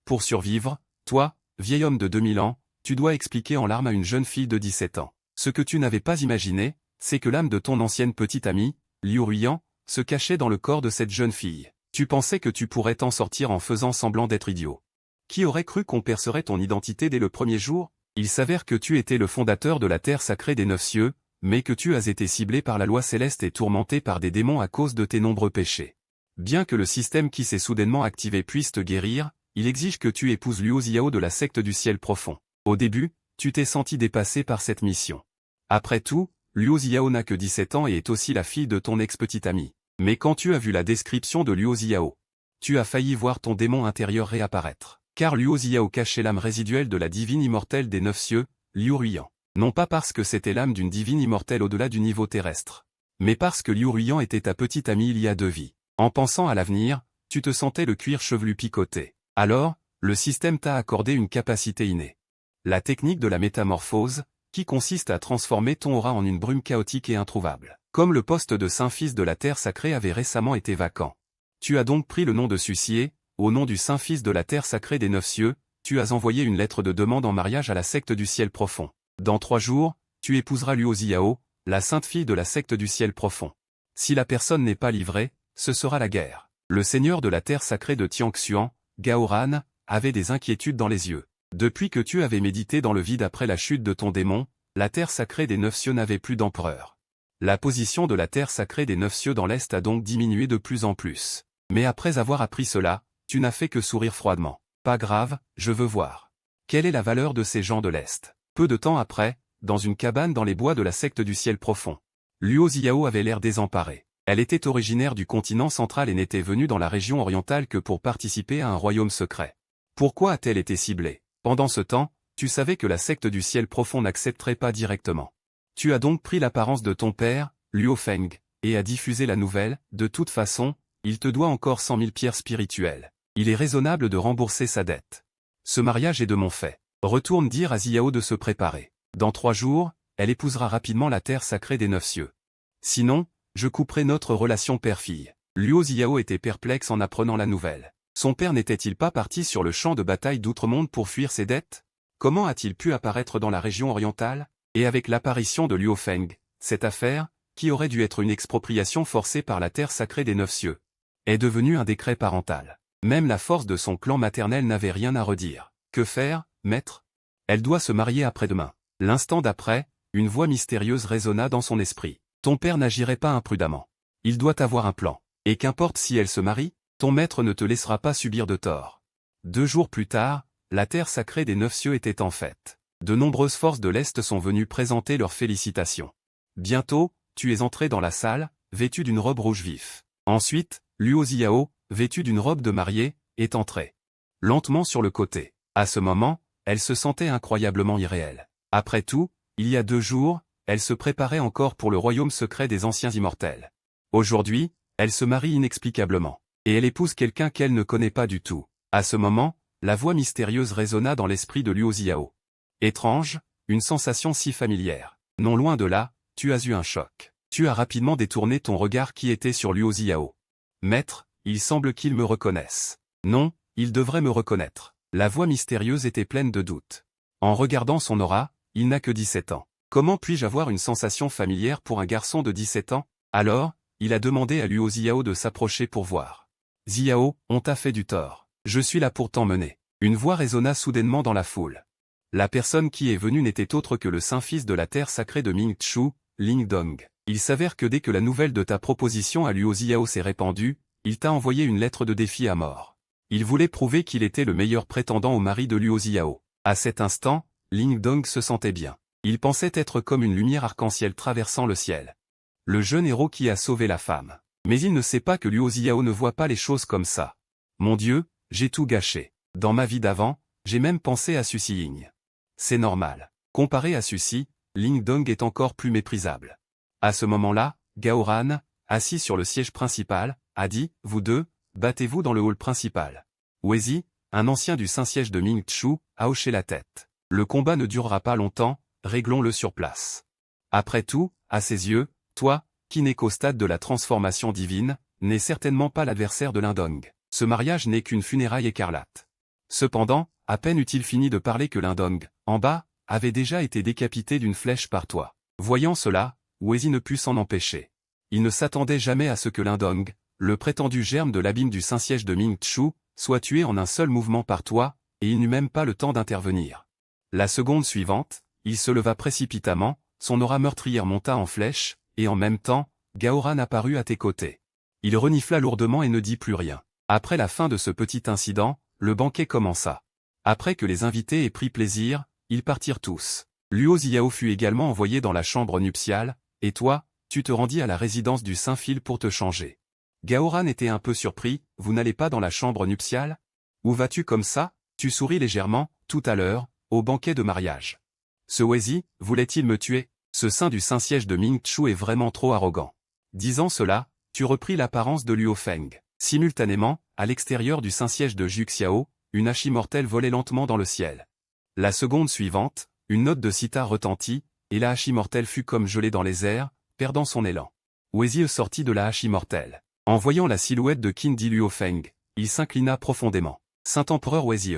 Pour survivre, toi, vieil homme de 2000 ans, tu dois expliquer en larmes à une jeune fille de 17 ans. Ce que tu n'avais pas imaginé, c'est que l'âme de ton ancienne petite amie, Liu Ruiyan, se cachait dans le corps de cette jeune fille. Tu pensais que tu pourrais t'en sortir en faisant semblant d'être idiot. Qui aurait cru qu'on percerait ton identité dès le premier jour? Il s'avère que tu étais le fondateur de la terre sacrée des 9 cieux, mais que tu as été ciblé par la loi céleste et tourmenté par des démons à cause de tes nombreux péchés. Bien que le système qui s'est soudainement activé puisse te guérir, il exige que tu épouses Luo Xiao de la secte du ciel profond. Au début, tu t'es senti dépassé par cette mission. Après tout, Luo Xiao n'a que 17 ans et est aussi la fille de ton ex-petite amie. Mais quand tu as vu la description de Luo Xiao, tu as failli voir ton démon intérieur réapparaître. Car Luo Xiao cachait l'âme résiduelle de la divine immortelle des 9 cieux, Liu Ruiyan. Non pas parce que c'était l'âme d'une divine immortelle au-delà du niveau terrestre, mais parce que Liu Ruiyan était ta petite amie il y a 2 vies. En pensant à l'avenir, tu te sentais le cuir chevelu picoté. Alors, le système t'a accordé une capacité innée. La technique de la métamorphose, qui consiste à transformer ton aura en une brume chaotique et introuvable. Comme le poste de Saint-Fils de la Terre sacrée avait récemment été vacant. Tu as donc pris le nom de Sucier, au nom du Saint-Fils de la Terre sacrée des 9 cieux, tu as envoyé une lettre de demande en mariage à la secte du ciel profond. Dans 3 jours, tu épouseras Luo Xiao, la sainte fille de la secte du ciel profond. Si la personne n'est pas livrée, ce sera la guerre. Le seigneur de la terre sacrée de Tianxuan, Gaoran, avait des inquiétudes dans les yeux. Depuis que tu avais médité dans le vide après la chute de ton démon, la terre sacrée des 9 cieux n'avait plus d'empereur. La position de la terre sacrée des 9 cieux dans l'Est a donc diminué de plus en plus. Mais après avoir appris cela, tu n'as fait que sourire froidement. Pas grave, je veux voir. Quelle est la valeur de ces gens de l'Est? Peu de temps après, dans une cabane dans les bois de la secte du ciel profond, Luo Xiao avait l'air désemparée. Elle était originaire du continent central et n'était venue dans la région orientale que pour participer à un royaume secret. Pourquoi a-t-elle été ciblée? Pendant ce temps, tu savais que la secte du ciel profond n'accepterait pas directement. Tu as donc pris l'apparence de ton père, Luo Feng, et as diffusé la nouvelle. De toute façon, il te doit encore 100 000 pierres spirituelles. Il est raisonnable de rembourser sa dette. Ce mariage est de mon fait. Retourne dire à Xiao de se préparer. Dans 3 jours, elle épousera rapidement la terre sacrée des 9 cieux. Sinon, je couperai notre relation père-fille. Luo Xiao était perplexe en apprenant la nouvelle. Son père n'était-il pas parti sur le champ de bataille d'Outre-Monde pour fuir ses dettes? Comment a-t-il pu apparaître dans la région orientale? Et avec l'apparition de Luo Feng, cette affaire, qui aurait dû être une expropriation forcée par la terre sacrée des 9 cieux, est devenue un décret parental. Même la force de son clan maternel n'avait rien à redire. Que faire, maître? Elle doit se marier après-demain. L'instant d'après, une voix mystérieuse résonna dans son esprit. Ton père n'agirait pas imprudemment. Il doit avoir un plan. Et qu'importe si elle se marie, ton maître ne te laissera pas subir de tort. 2 jours plus tard, la terre sacrée des 9 cieux était en fête. De nombreuses forces de l'Est sont venues présenter leurs félicitations. Bientôt, tu es entré dans la salle, vêtu d'une robe rouge vif. Ensuite, Luo Xiao, vêtu d'une robe de mariée, est entrée. Lentement sur le côté. À ce moment, elle se sentait incroyablement irréelle. Après tout, il y a 2 jours, elle se préparait encore pour le royaume secret des anciens immortels. Aujourd'hui, elle se marie inexplicablement. Et elle épouse quelqu'un qu'elle ne connaît pas du tout. À ce moment, la voix mystérieuse résonna dans l'esprit de Luo Xiao. Étrange, une sensation si familière. Non loin de là, tu as eu un choc. Tu as rapidement détourné ton regard qui était sur Luo Xiao. Maître, il semble qu'il me reconnaisse. Non, il devrait me reconnaître. La voix mystérieuse était pleine de doutes. En regardant son aura, il n'a que 17 ans. Comment puis-je avoir une sensation familière pour un garçon de 17 ans? Alors, il a demandé à Luo Xiao de s'approcher pour voir. Xiao, on t'a fait du tort. Je suis là pour t'emmener. Une voix résonna soudainement dans la foule. La personne qui est venue n'était autre que le Saint-Fils de la terre sacrée de Ming Chu, Ling Dong. Il s'avère que dès que la nouvelle de ta proposition à Luo Xiao s'est répandue, il t'a envoyé une lettre de défi à mort. Il voulait prouver qu'il était le meilleur prétendant au mari de Luo Xiao. À cet instant, Ling Dong se sentait bien. Il pensait être comme une lumière arc-en-ciel traversant le ciel. Le jeune héros qui a sauvé la femme. Mais il ne sait pas que Luo Xiao ne voit pas les choses comme ça. Mon Dieu, j'ai tout gâché. Dans ma vie d'avant, j'ai même pensé à Susi Ying. C'est normal. Comparé à Susi, Ling Dong est encore plus méprisable. À ce moment-là, Gaoran, assis sur le siège principal, a dit, vous deux, battez-vous dans le hall principal. Wezi, un ancien du Saint-Siège de Ming Chu, a hoché la tête. Le combat ne durera pas longtemps, réglons-le sur place. Après tout, à ses yeux, toi, qui n'es qu'au stade de la transformation divine, n'est certainement pas l'adversaire de Lindong. Ce mariage n'est qu'une funéraille écarlate. Cependant, à peine eut-il fini de parler que Lindong, en bas, avait déjà été décapité d'une flèche par toi. Voyant cela, Wezi ne put s'en empêcher. Il ne s'attendait jamais à ce que Lindong, le prétendu germe de l'abîme du Saint-Siège de Ming Chu, soit tué en un seul mouvement par toi, et il n'eut même pas le temps d'intervenir. La seconde suivante, il se leva précipitamment, son aura meurtrière monta en flèche, et en même temps, Gaoran apparut à tes côtés. Il renifla lourdement et ne dit plus rien. Après la fin de ce petit incident, le banquet commença. Après que les invités aient pris plaisir, ils partirent tous. Luo Ziao fut également envoyé dans la chambre nuptiale, et toi, tu te rendis à la résidence du Saint-Fil pour te changer. Gaoran était un peu surpris, vous n'allez pas dans la chambre nuptiale? Où vas-tu comme ça? Tu souris légèrement, tout à l'heure, au banquet de mariage. Ce Wezi, voulait-il me tuer? Ce saint du Saint-Siège de Ming Chu est vraiment trop arrogant. Disant cela, tu repris l'apparence de Luo Feng. Simultanément, à l'extérieur du Saint-Siège de Juxiao, une hache immortelle volait lentement dans le ciel. La seconde suivante, une note de sitar retentit, et la hache immortelle fut comme gelée dans les airs, perdant son élan. Wezi sortit de la hache immortelle. En voyant la silhouette de Qindi Luo Feng, il s'inclina profondément. Saint-Empereur Wezi.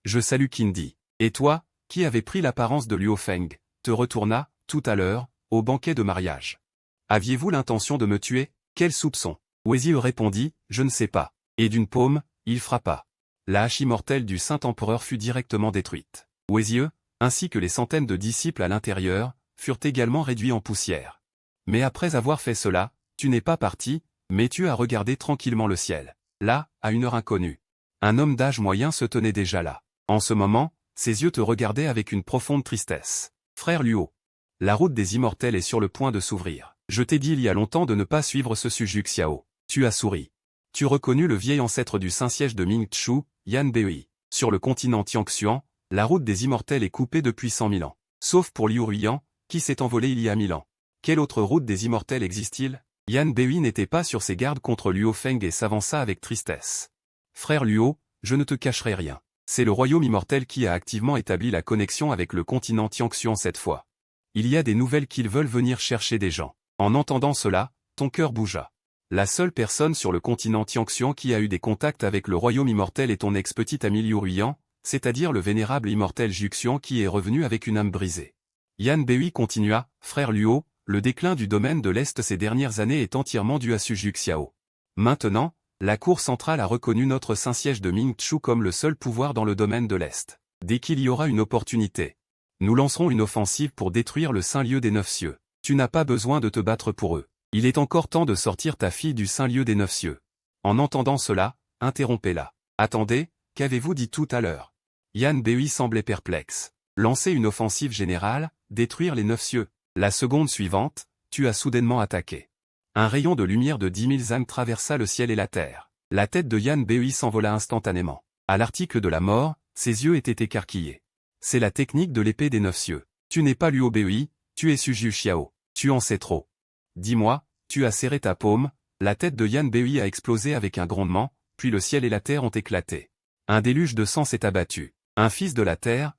Je salue Qindi. Et toi, qui avais pris l'apparence de Luo Feng, te retourna, tout à l'heure, au banquet de mariage. Aviez-vous l'intention de me tuer? Quel soupçon? Wezi répondit, je ne sais pas. Et d'une paume, il frappa. La hache immortelle du Saint-Empereur fut directement détruite. Wezi, ainsi que les centaines de disciples à l'intérieur, furent également réduits en poussière. Mais après avoir fait cela, tu n'es pas parti, mais tu as regardé tranquillement le ciel. Là, à une heure inconnue. Un homme d'âge moyen se tenait déjà là. En ce moment, ses yeux te regardaient avec une profonde tristesse. Frère Luo. La route des immortels est sur le point de s'ouvrir. Je t'ai dit il y a longtemps de ne pas suivre ce Suju Xiao. Tu as souri. Tu reconnus le vieil ancêtre du Saint-Siège de Ming Chu, Yan Bei. Sur le continent Tianxuan, la route des immortels est coupée depuis 100 000 ans. Sauf pour Liu Ruiyan, qui s'est envolé il y a 1000 ans. Quelle autre route des immortels existe-t-il? Yan Bei n'était pas sur ses gardes contre Luo Feng et s'avança avec tristesse. Frère Luo, je ne te cacherai rien. C'est le royaume immortel qui a activement établi la connexion avec le continent Tianxuan cette fois. Il y a des nouvelles qu'ils veulent venir chercher des gens. En entendant cela, ton cœur bougea. La seule personne sur le continent Tianxuan qui a eu des contacts avec le royaume immortel est ton ex-petit ami Liu Ruiyan, c'est-à-dire le vénérable immortel Juxian qui est revenu avec une âme brisée. Yan Bei continua, frère Luo, le déclin du domaine de l'Est ces dernières années est entièrement dû à Suju Xiao. Maintenant, la Cour centrale a reconnu notre Saint-Siège de Ming Chu comme le seul pouvoir dans le domaine de l'Est. Dès qu'il y aura une opportunité, nous lancerons une offensive pour détruire le Saint-Lieu des Neuf Cieux. Tu n'as pas besoin de te battre pour eux. Il est encore temps de sortir ta fille du Saint-Lieu des Neuf Cieux. En entendant cela, interrompez-la. Attendez, qu'avez-vous dit tout à l'heure? Yan Bei semblait perplexe. Lancer une offensive générale, détruire les Neuf Cieux. La seconde suivante, tu as soudainement attaqué. Un rayon de lumière de 10 000 zang traversa le ciel et la terre. La tête de Yan Bei s'envola instantanément. À l'article de la mort, ses yeux étaient écarquillés. C'est la technique de l'épée des Neuf Cieux. Tu n'es pas Luo Bei, tu es Suju Xiao. Tu en sais trop. Dis-moi, tu as serré ta paume, la tête de Yan Bei a explosé avec un grondement, puis le ciel et la terre ont éclaté. Un déluge de sang s'est abattu. Un fils de la terre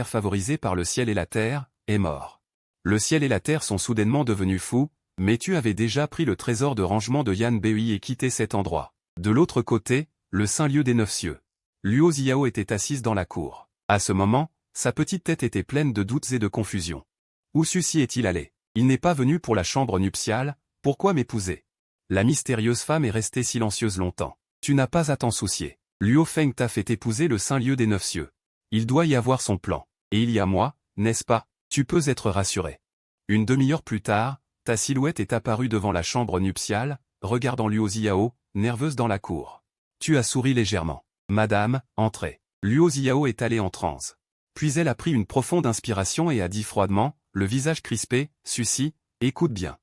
favorisé par le ciel et la terre, est mort. Le ciel et la terre sont soudainement devenus fous, mais tu avais déjà pris le trésor de rangement de Yan Bei et quitté cet endroit. De l'autre côté, le Saint-Lieu des Neuf Cieux. Luo Ziao était assise dans la cour. À ce moment, sa petite tête était pleine de doutes et de confusion. Où ceci est-il allé? Il n'est pas venu pour la chambre nuptiale, pourquoi m'épouser? La mystérieuse femme est restée silencieuse longtemps. Tu n'as pas à t'en soucier. Luo Feng t'a fait épouser le Saint-Lieu des Neuf Cieux. Il doit y avoir son plan. Et il y a moi, n'est-ce pas? Tu peux être rassuré. Une demi-heure plus tard, ta silhouette est apparue devant la chambre nuptiale, regardant Luo Ziao, nerveuse dans la cour. Tu as souri légèrement. Madame, entrez. Luo Ziao est allée en transe. Puis elle a pris une profonde inspiration et a dit froidement, le visage crispé, Sucy, écoute bien.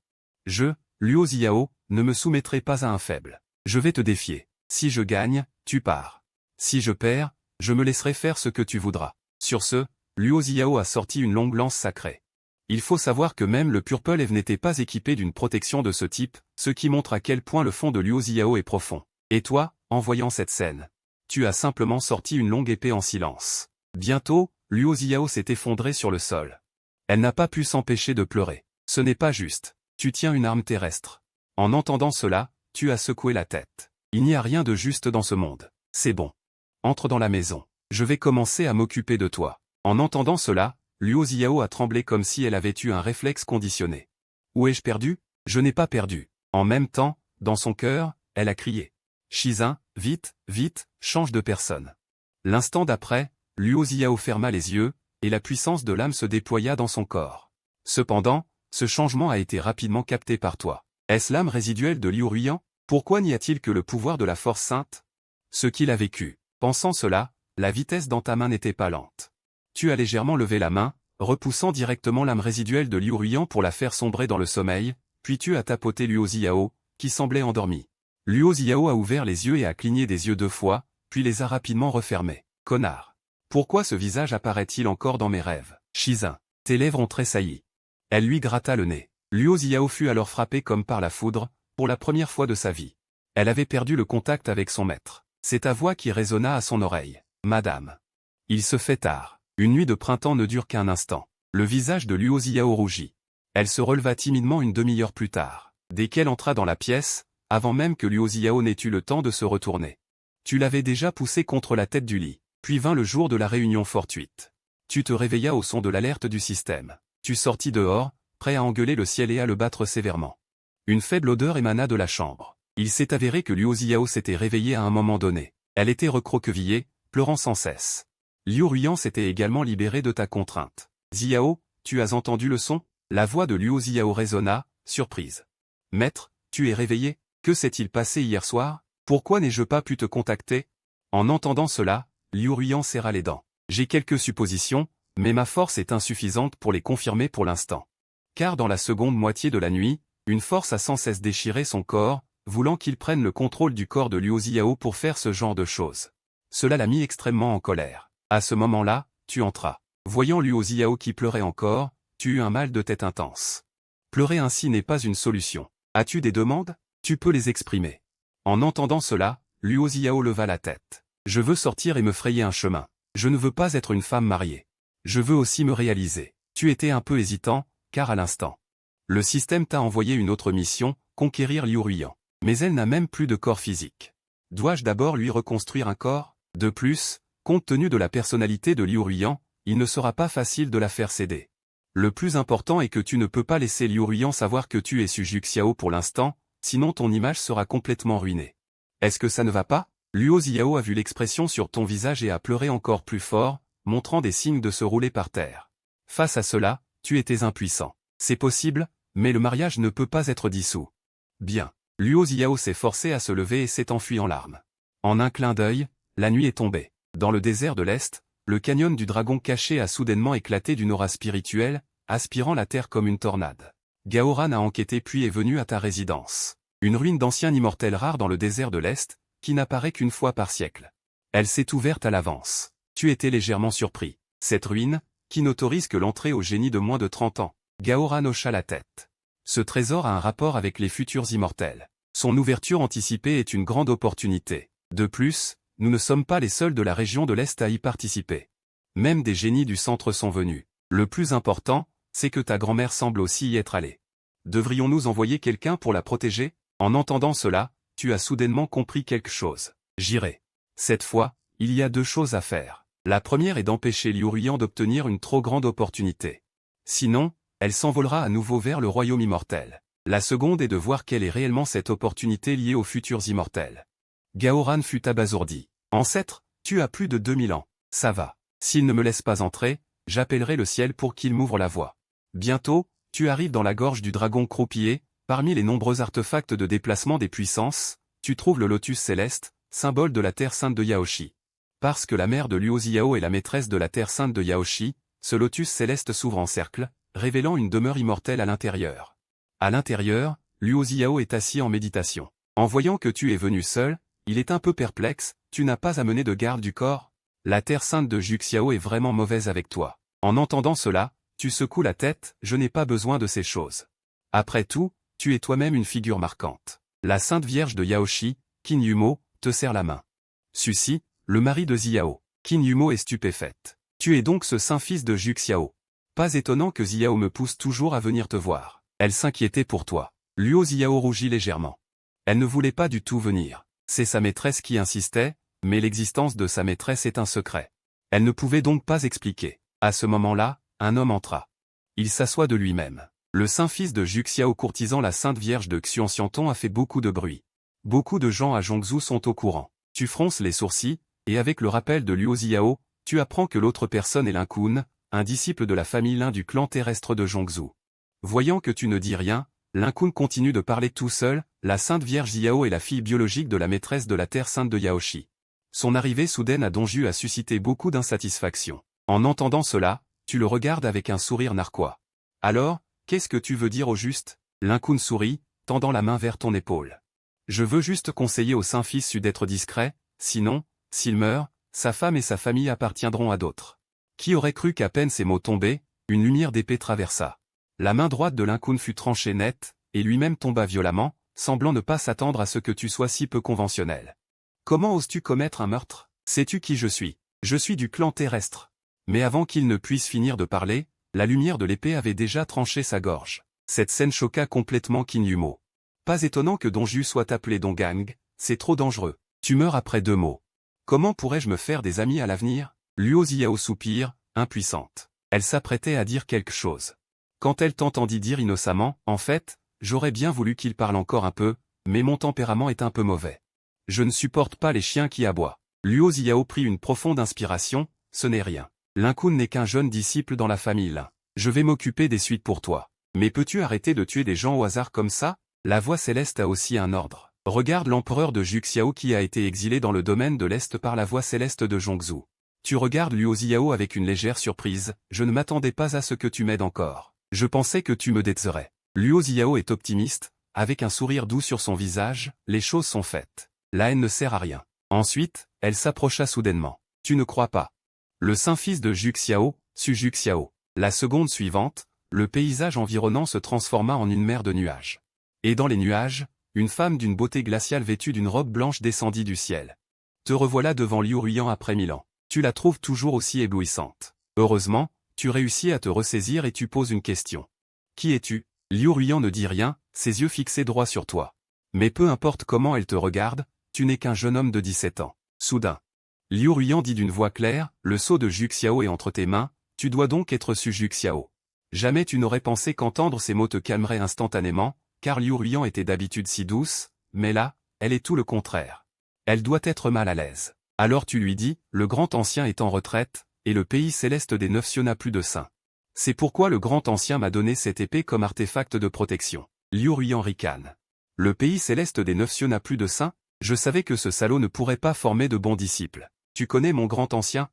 Luo Ziao, ne me soumettrai pas à un faible. Je vais te défier. Si je gagne, tu pars. Si je perds, je me laisserai faire ce que tu voudras. Sur ce, Luo Ziao a sorti une longue lance sacrée. Il faut savoir que même le Purple Eve n'était pas équipé d'une protection de ce type, ce qui montre à quel point le fond de Luo Ziao est profond. Et toi, en voyant cette scène, tu as simplement sorti une longue épée en silence. Bientôt, Luo Ziao s'est effondrée sur le sol. Elle n'a pas pu s'empêcher de pleurer. Ce n'est pas juste. Tu tiens une arme terrestre. En entendant cela, tu as secoué la tête. Il n'y a rien de juste dans ce monde. C'est bon. entre dans la maison. Je vais commencer à m'occuper de toi. En entendant cela, Luo Xiao a tremblé comme si elle avait eu un réflexe conditionné. Où ai-je perdu? Je n'ai pas perdu. En même temps, dans son cœur, elle a crié. Shizun, vite, vite, change de personne. L'instant d'après, Luo Xiao ferma les yeux, et la puissance de l'âme se déploya dans son corps. Cependant, ce changement a été rapidement capté par toi. Est-ce l'âme résiduelle de Liu Ruiyan? Pourquoi n'y a-t-il que le pouvoir de la force sainte? Ce qu'il a vécu. Pensant cela, la vitesse dans ta main n'était pas lente. Tu as légèrement levé la main, repoussant directement l'âme résiduelle de Liu Ruiyan pour la faire sombrer dans le sommeil, puis tu as tapoté Luo Xiao, qui semblait endormi. Luo Xiao a ouvert les yeux et a cligné des yeux 2 fois, puis les a rapidement refermés. Connard. Pourquoi ce visage apparaît-il encore dans mes rêves? Shizun. Tes lèvres ont tressailli. Elle lui gratta le nez. Luo Xiao fut alors frappé comme par la foudre, pour la première fois de sa vie. Elle avait perdu le contact avec son maître. C'est ta voix qui résonna à son oreille. Madame. Il se fait tard. Une nuit de printemps ne dure qu'un instant. Le visage de Luo Xiao rougit. Elle se releva timidement une demi-heure plus tard. Dès qu'elle entra dans la pièce, avant même que Luo Xiao n'ait eu le temps de se retourner. Tu l'avais déjà poussé contre la tête du lit. Puis vint le jour de la réunion fortuite. Tu te réveillas au son de l'alerte du système. Tu sortis dehors, prêt à engueuler le ciel et à le battre sévèrement. Une faible odeur émana de la chambre. Il s'est avéré que Luo Xiao s'était réveillée à un moment donné. Elle était recroquevillée, pleurant sans cesse. Liu Ruiyan s'était également libéré de ta contrainte. Xiao, tu as entendu le son? La voix de Luo Xiao résonna, surprise. Maître, tu es réveillé? Que s'est-il passé hier soir? Pourquoi n'ai-je pas pu te contacter? En entendant cela, Liu Ruiyan serra les dents. J'ai quelques suppositions, mais ma force est insuffisante pour les confirmer pour l'instant. Car dans la seconde moitié de la nuit, une force a sans cesse déchiré son corps, voulant qu'il prenne le contrôle du corps de Luo Xiao pour faire ce genre de choses. Cela l'a mis extrêmement en colère. À ce moment-là, tu entras. Voyant Luo Xiao qui pleurait encore, tu eus un mal de tête intense. Pleurer ainsi n'est pas une solution. As-tu des demandes? Tu peux les exprimer. En entendant cela, Luo Xiao leva la tête. Je veux sortir et me frayer un chemin. Je ne veux pas être une femme mariée. Je veux aussi me réaliser. Tu étais un peu hésitant, car à l'instant. Le système t'a envoyé une autre mission, conquérir Liu Ruiyan. Mais elle n'a même plus de corps physique. Dois-je d'abord lui reconstruire un corps? De plus, compte tenu de la personnalité de Liu Ruiyan, il ne sera pas facile de la faire céder. Le plus important est que tu ne peux pas laisser Liu Ruiyan savoir que tu es Suju Xiao pour l'instant, sinon ton image sera complètement ruinée. Est-ce que ça ne va pas? Luo Xiao a vu l'expression sur ton visage et a pleuré encore plus fort, montrant des signes de se rouler par terre. Face à cela, tu étais impuissant. C'est possible, mais le mariage ne peut pas être dissous. Bien. Luo Xiao s'est forcé à se lever et s'est enfui en larmes. En un clin d'œil, la nuit est tombée. Dans le désert de l'Est, le canyon du dragon caché a soudainement éclaté d'une aura spirituelle, aspirant la terre comme une tornade. Gaoran a enquêté puis est venu à ta résidence. Une ruine d'ancien immortel rare dans le désert de l'Est, qui n'apparaît qu'une fois par siècle. Elle s'est ouverte à l'avance. Tu étais légèrement surpris. Cette ruine, qui n'autorise que l'entrée aux génies de moins de 30 ans. Gaoran hocha la tête. Ce trésor a un rapport avec les futurs immortels. Son ouverture anticipée est une grande opportunité. De plus, nous ne sommes pas les seuls de la région de l'Est à y participer. Même des génies du centre sont venus. Le plus important, c'est que ta grand-mère semble aussi y être allée. Devrions-nous envoyer quelqu'un pour la protéger? En entendant cela, tu as soudainement compris quelque chose. J'irai. Cette fois, il y a 2 choses à faire. La première est d'empêcher Liu Ruiyan d'obtenir une trop grande opportunité. Sinon, elle s'envolera à nouveau vers le royaume immortel. La seconde est de voir quelle est réellement cette opportunité liée aux futurs immortels. Gaoran fut abasourdi. Ancêtre, tu as plus de 2000 ans. Ça va. S'il ne me laisse pas entrer, j'appellerai le ciel pour qu'il m'ouvre la voie. Bientôt, tu arrives dans la gorge du dragon croupier, parmi les nombreux artefacts de déplacement des puissances, tu trouves le lotus céleste, symbole de la terre sainte de Yaoshi. Parce que la mère de Luo Xiao est la maîtresse de la terre sainte de Yaoshi, ce lotus céleste s'ouvre en cercle, révélant une demeure immortelle à l'intérieur. À l'intérieur, Luo Xiao est assis en méditation. En voyant que tu es venu seul, il est un peu perplexe, tu n'as pas amené de garde du corps? La terre sainte de Juxiao est vraiment mauvaise avec toi. En entendant cela, tu secoues la tête, je n'ai pas besoin de ces choses. Après tout, tu es toi-même une figure marquante. La Sainte Vierge de Yaoshi, Qin Yumo, te serre la main. Suci, le mari de Xiao. Qin Yumo est stupéfaite. Tu es donc ce saint fils de Juxiao. Pas étonnant que Xiao me pousse toujours à venir te voir. Elle s'inquiétait pour toi. Luo Xiao rougit légèrement. Elle ne voulait pas du tout venir. C'est sa maîtresse qui insistait, Mais l'existence de sa maîtresse est un secret. Elle ne pouvait donc pas expliquer. À ce moment-là, un homme entra. Il s'assoit de lui-même. Le saint fils de Juxiao courtisant la sainte vierge de Xuanxianton a fait beaucoup de bruit. Beaucoup de gens à Zhongzhou sont au courant. Tu fronces les sourcils, et avec le rappel de Luo Ziao, tu apprends que l'autre personne est Lin Kun, un disciple de la famille Lin du clan terrestre de Zhongzhou. Voyant que tu ne dis rien, Lin Kun continue de parler tout seul, la sainte vierge Ziao est la fille biologique de la maîtresse de la terre sainte de Yaoshi. Son arrivée soudaine à Dongju a suscité beaucoup d'insatisfaction. En entendant cela, tu le regardes avec un sourire narquois. Alors, qu'est-ce que tu veux dire au juste? Lin Kun sourit, tendant la main vers ton épaule. Je veux juste conseiller au Saint-Fils d'être discret, sinon, s'il meurt, sa femme et sa famille appartiendront à d'autres. Qui aurait cru qu'à peine ces mots tombaient, une lumière d'épée traversa. La main droite de Lin Kun fut tranchée nette, et lui-même tomba violemment, semblant ne pas s'attendre à ce que tu sois si peu conventionnel. Comment oses-tu commettre un meurtre? Sais-tu qui je suis? Je suis du clan terrestre. Mais avant qu'il ne puisse finir de parler, la lumière de l'épée avait déjà tranché sa gorge. Cette scène choqua complètement Qin Yumo. Pas étonnant que Dongju soit appelé Donggang, c'est trop dangereux. Tu meurs après 2 mots. Comment pourrais-je me faire des amis à l'avenir? Luo Ziao soupire, impuissante. Elle s'apprêtait à dire quelque chose. Quand elle t'entendit dire innocemment, en fait, j'aurais bien voulu qu'il parle encore un peu, mais mon tempérament est un peu mauvais. Je ne supporte pas les chiens qui aboient. Luo Ziao prit une profonde inspiration, ce n'est rien. Lin Kun n'est qu'un jeune disciple dans la famille Lin. Je vais m'occuper des suites pour toi. Mais peux-tu arrêter de tuer des gens au hasard comme ça? La voix céleste a aussi un ordre. Regarde l'empereur de Juxiao qui a été exilé dans le domaine de l'Est par la voix céleste de Zhongzhou. Tu regardes Luo Ziao avec une légère surprise, je ne m'attendais pas à ce que tu m'aides encore. Je pensais que tu me détesterais. Luo Ziao est optimiste, avec un sourire doux sur son visage, les choses sont faites. La haine ne sert à rien. Ensuite, elle s'approcha soudainement. Tu ne crois pas? Le saint fils de Juxiao, Su Juxiao. La seconde suivante, le paysage environnant se transforma en une mer de nuages. Et dans les nuages, une femme d'une beauté glaciale vêtue d'une robe blanche descendit du ciel. Te revoilà devant Liu Ruyan après 1000 ans. Tu la trouves toujours aussi éblouissante. Heureusement, tu réussis à te ressaisir et tu poses une question. Qui es-tu? Liu Ruyan ne dit rien, ses yeux fixés droit sur toi. Mais peu importe comment elle te regarde, tu n'es qu'un jeune homme de 17 ans. Soudain, Liu Ruyan dit d'une voix claire, le sceau de Juxiao est entre tes mains, tu dois donc être Su Juxiao. Jamais tu n'aurais pensé qu'entendre ces mots te calmerait instantanément, car Liu Ruyan était d'habitude si douce, mais là, elle est tout le contraire. Elle doit être mal à l'aise. Alors tu lui dis, le grand ancien est en retraite, et le pays céleste des 9 cieux n'a plus de saint. C'est pourquoi le grand ancien m'a donné cette épée comme artefact de protection. Liu Ruyan ricane. Le pays céleste des 9 cieux n'a plus de saint? Je savais que ce salaud ne pourrait pas former de bons disciples. Tu connais mon grand ancien?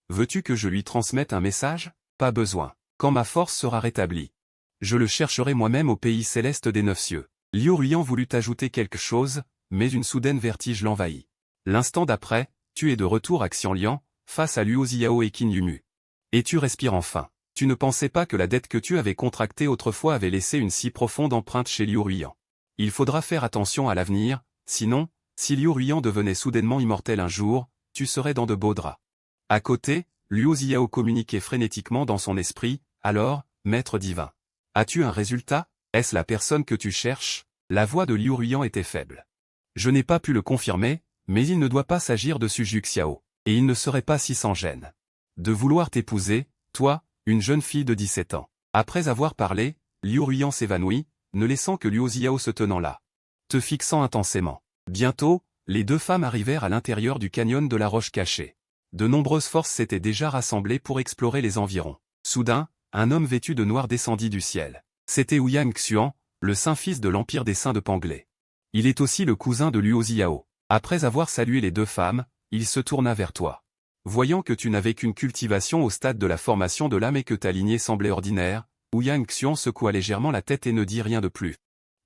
Veux-tu que je lui transmette un message? Pas besoin. Quand ma force sera rétablie, je le chercherai moi-même au pays céleste des 9 cieux. Liu Ruyan voulut ajouter quelque chose, mais une soudaine vertige l'envahit. L'instant d'après, tu es de retour à Xianlian, face à Luo Ziao et Qin Yumu. Et tu respires enfin. Tu ne pensais pas que la dette que tu avais contractée autrefois avait laissé une si profonde empreinte chez Liu Ruyan. Il faudra faire attention à l'avenir, sinon, si Liu Ruyan devenait soudainement immortel un jour, tu serais dans de beaux draps. À côté, Luo Ziao communiquait frénétiquement dans son esprit, alors, maître divin. As-tu un résultat? Est-ce la personne que tu cherches? La voix de Liu Ruyan était faible. Je n'ai pas pu le confirmer, mais il ne doit pas s'agir de Su Juxiao, et il ne serait pas si sans gêne de vouloir t'épouser, toi, une jeune fille de 17 ans. Après avoir parlé, Liu Ruyan s'évanouit, ne laissant que Luo Ziao se tenant là, te fixant intensément. Bientôt, les 2 femmes arrivèrent à l'intérieur du canyon de la roche cachée. De nombreuses forces s'étaient déjà rassemblées pour explorer les environs. Soudain, un homme vêtu de noir descendit du ciel. C'était Ouyang Xuan, le saint fils de l'empire des saints de Panglé. Il est aussi le cousin de Luo Ziao. Après avoir salué les 2 femmes, il se tourna vers toi. Voyant que tu n'avais qu'une cultivation au stade de la formation de l'âme et que ta lignée semblait ordinaire, Ouyang Xuan secoua légèrement la tête et ne dit rien de plus.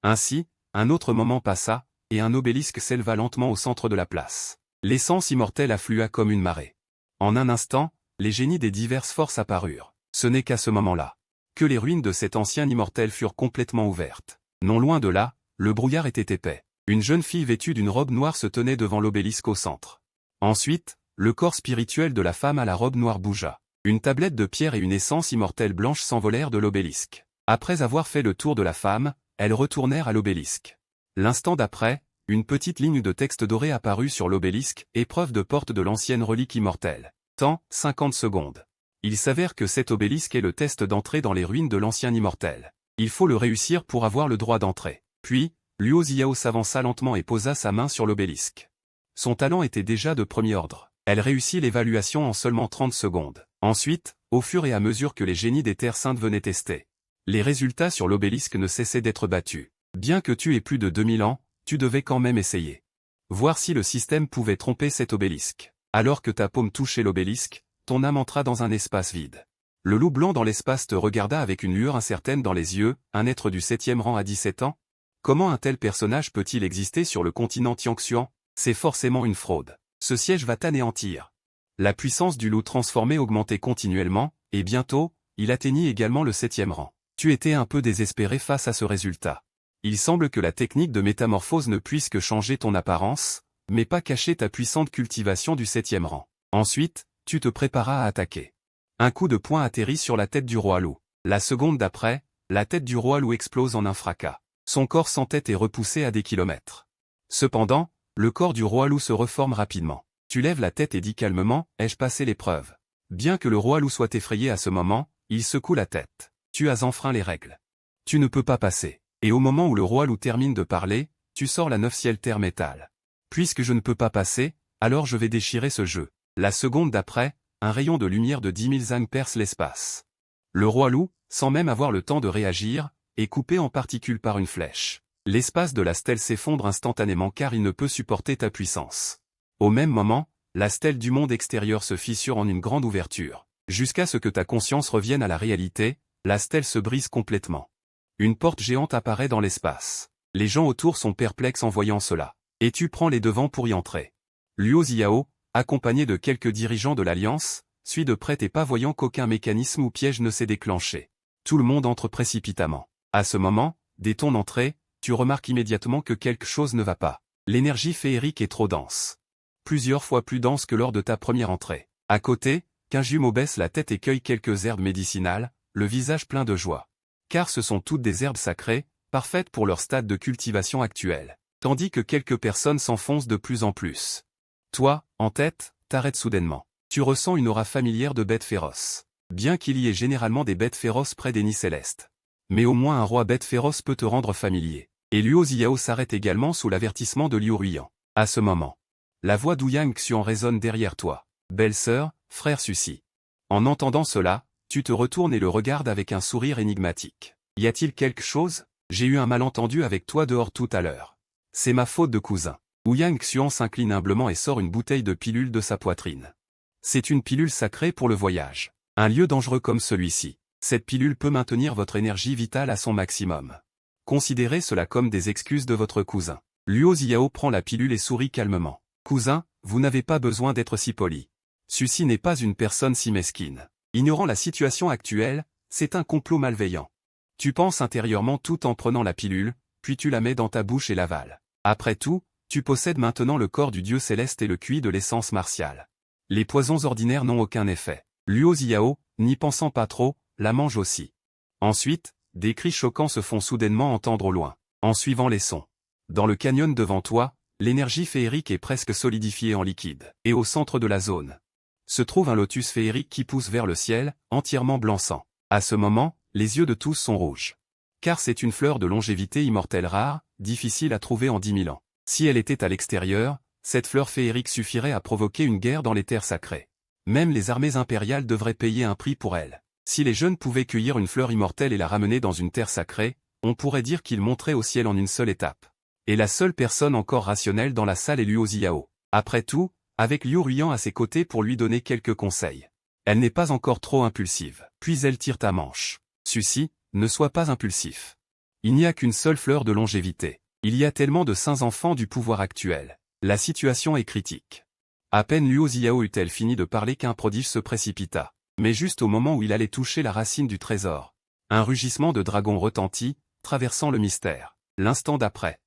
Ainsi, un autre moment passa, et un obélisque s'éleva lentement au centre de la place. L'essence immortelle afflua comme une marée. En un instant, les génies des diverses forces apparurent. Ce n'est qu'à ce moment-là que les ruines de cet ancien immortel furent complètement ouvertes. Non loin de là, le brouillard était épais. Une jeune fille vêtue d'une robe noire se tenait devant l'obélisque au centre. Ensuite, le corps spirituel de la femme à la robe noire bougea. Une tablette de pierre et une essence immortelle blanche s'envolèrent de l'obélisque. Après avoir fait le tour de la femme, elles retournèrent à l'obélisque. L'instant d'après, Une petite ligne de texte doré apparut sur l'obélisque, épreuve de porte de l'ancienne relique immortelle. Temps, 50 secondes. Il s'avère que cet obélisque est le test d'entrée dans les ruines de l'ancien immortel. Il faut le réussir pour avoir le droit d'entrée. Puis, Luo Xiao s'avança lentement et posa sa main sur l'obélisque. Son talent était déjà de premier ordre. Elle réussit l'évaluation en seulement 30 secondes. Ensuite, au fur et à mesure que les génies des Terres Saintes venaient tester, les résultats sur l'obélisque ne cessaient d'être battus. Bien que tu aies plus de 2000 ans, tu devais quand même essayer. Voir si le système pouvait tromper cet obélisque. Alors que ta paume touchait l'obélisque, ton âme entra dans un espace vide. Le loup blanc dans l'espace te regarda avec une lueur incertaine dans les yeux, un être du 7e rang à 17 ans? Comment un tel personnage peut-il exister sur le continent Tianxuan? C'est forcément une fraude. Ce siège va t'anéantir. La puissance du loup transformé augmentait continuellement, et bientôt, il atteignit également le 7e rang. Tu étais un peu désespéré face à ce résultat. Il semble que la technique de métamorphose ne puisse que changer ton apparence, mais pas cacher ta puissante cultivation du 7e rang. Ensuite, tu te préparas à attaquer. Un coup de poing atterrit sur la tête du roi loup. La seconde d'après, la tête du roi loup explose en un fracas. Son corps sans tête est repoussé à des kilomètres. Cependant, le corps du roi loup se reforme rapidement. Tu lèves la tête et dis calmement, ai-je passé l'épreuve? Bien que le roi loup soit effrayé à ce moment, il secoue la tête. Tu as enfreint les règles. Tu ne peux pas passer. Et au moment où le roi loup termine de parler, tu sors la 9 ciel terre métal. Puisque je ne peux pas passer, alors je vais déchirer ce jeu. La seconde d'après, un rayon de lumière de 10 000 zang perce l'espace. Le roi loup, sans même avoir le temps de réagir, est coupé en particules par une flèche. L'espace de la stèle s'effondre instantanément car il ne peut supporter ta puissance. Au même moment, la stèle du monde extérieur se fissure en une grande ouverture. Jusqu'à ce que ta conscience revienne à la réalité, la stèle se brise complètement. Une porte géante apparaît dans l'espace. Les gens autour sont perplexes en voyant cela. Et tu prends les devants pour y entrer. Luo Xiao, accompagné de quelques dirigeants de l'Alliance, suit de près et pas voyant qu'aucun mécanisme ou piège ne s'est déclenché. Tout le monde entre précipitamment. À ce moment, dès ton entrée, tu remarques immédiatement que quelque chose ne va pas. L'énergie féerique est trop dense. Plusieurs fois plus dense que lors de ta première entrée. À côté, qu'un jumeau baisse la tête et cueille quelques herbes médicinales, le visage plein de joie. Car ce sont toutes des herbes sacrées, parfaites pour leur stade de cultivation actuel. Tandis que quelques personnes s'enfoncent de plus en plus. Toi, en tête, t'arrêtes soudainement. Tu ressens une aura familière de bêtes féroces. Bien qu'il y ait généralement des bêtes féroces près des nids célestes. Mais au moins un roi bête féroce peut te rendre familier. Et Luo Xiao s'arrête également sous l'avertissement de Liu Ruiyan. À ce moment, la voix d'Ouyang Xuan résonne derrière toi. Belle sœur, frère Suci. En entendant cela, tu te retournes et le regardes avec un sourire énigmatique. Y a-t-il quelque chose? J'ai eu un malentendu avec toi dehors tout à l'heure. C'est ma faute de cousin. Ouyang Xuan s'incline humblement et sort une bouteille de pilule de sa poitrine. C'est une pilule sacrée pour le voyage. Un lieu dangereux comme celui-ci. Cette pilule peut maintenir votre énergie vitale à son maximum. Considérez cela comme des excuses de votre cousin. Luo Xiao prend la pilule et sourit calmement. Cousin, vous n'avez pas besoin d'être si poli. Suci n'est pas une personne si mesquine. Ignorant la situation actuelle, c'est un complot malveillant. Tu penses intérieurement tout en prenant la pilule, puis tu la mets dans ta bouche et l'avales. Après tout, tu possèdes maintenant le corps du dieu céleste et le QI de l'essence martiale. Les poisons ordinaires n'ont aucun effet. Luo Xiao, n'y pensant pas trop, la mange aussi. Ensuite, des cris choquants se font soudainement entendre au loin, en suivant les sons. Dans le canyon devant toi, l'énergie féerique est presque solidifiée en liquide. Et au centre de la zone, se trouve un lotus féerique qui pousse vers le ciel, entièrement blanc-sang. À ce moment, les yeux de tous sont rouges. Car c'est une fleur de longévité immortelle rare, difficile à trouver en 10 000 ans. Si elle était à l'extérieur, cette fleur féerique suffirait à provoquer une guerre dans les terres sacrées. Même les armées impériales devraient payer un prix pour elle. Si les jeunes pouvaient cueillir une fleur immortelle et la ramener dans une terre sacrée, on pourrait dire qu'ils monteraient au ciel en une seule étape. Et la seule personne encore rationnelle dans la salle est Luo Xiao. Après tout, avec Liu Ruiyan à ses côtés pour lui donner quelques conseils. Elle n'est pas encore trop impulsive. Puis elle tire ta manche. Suci, ne sois pas impulsif. Il n'y a qu'une seule fleur de longévité. Il y a tellement de saints enfants du pouvoir actuel. La situation est critique. À peine Luo Xiao eut-elle fini de parler qu'un prodige se précipita. Mais juste au moment où il allait toucher la racine du trésor. Un rugissement de dragon retentit, traversant le mystère. L'instant d'après,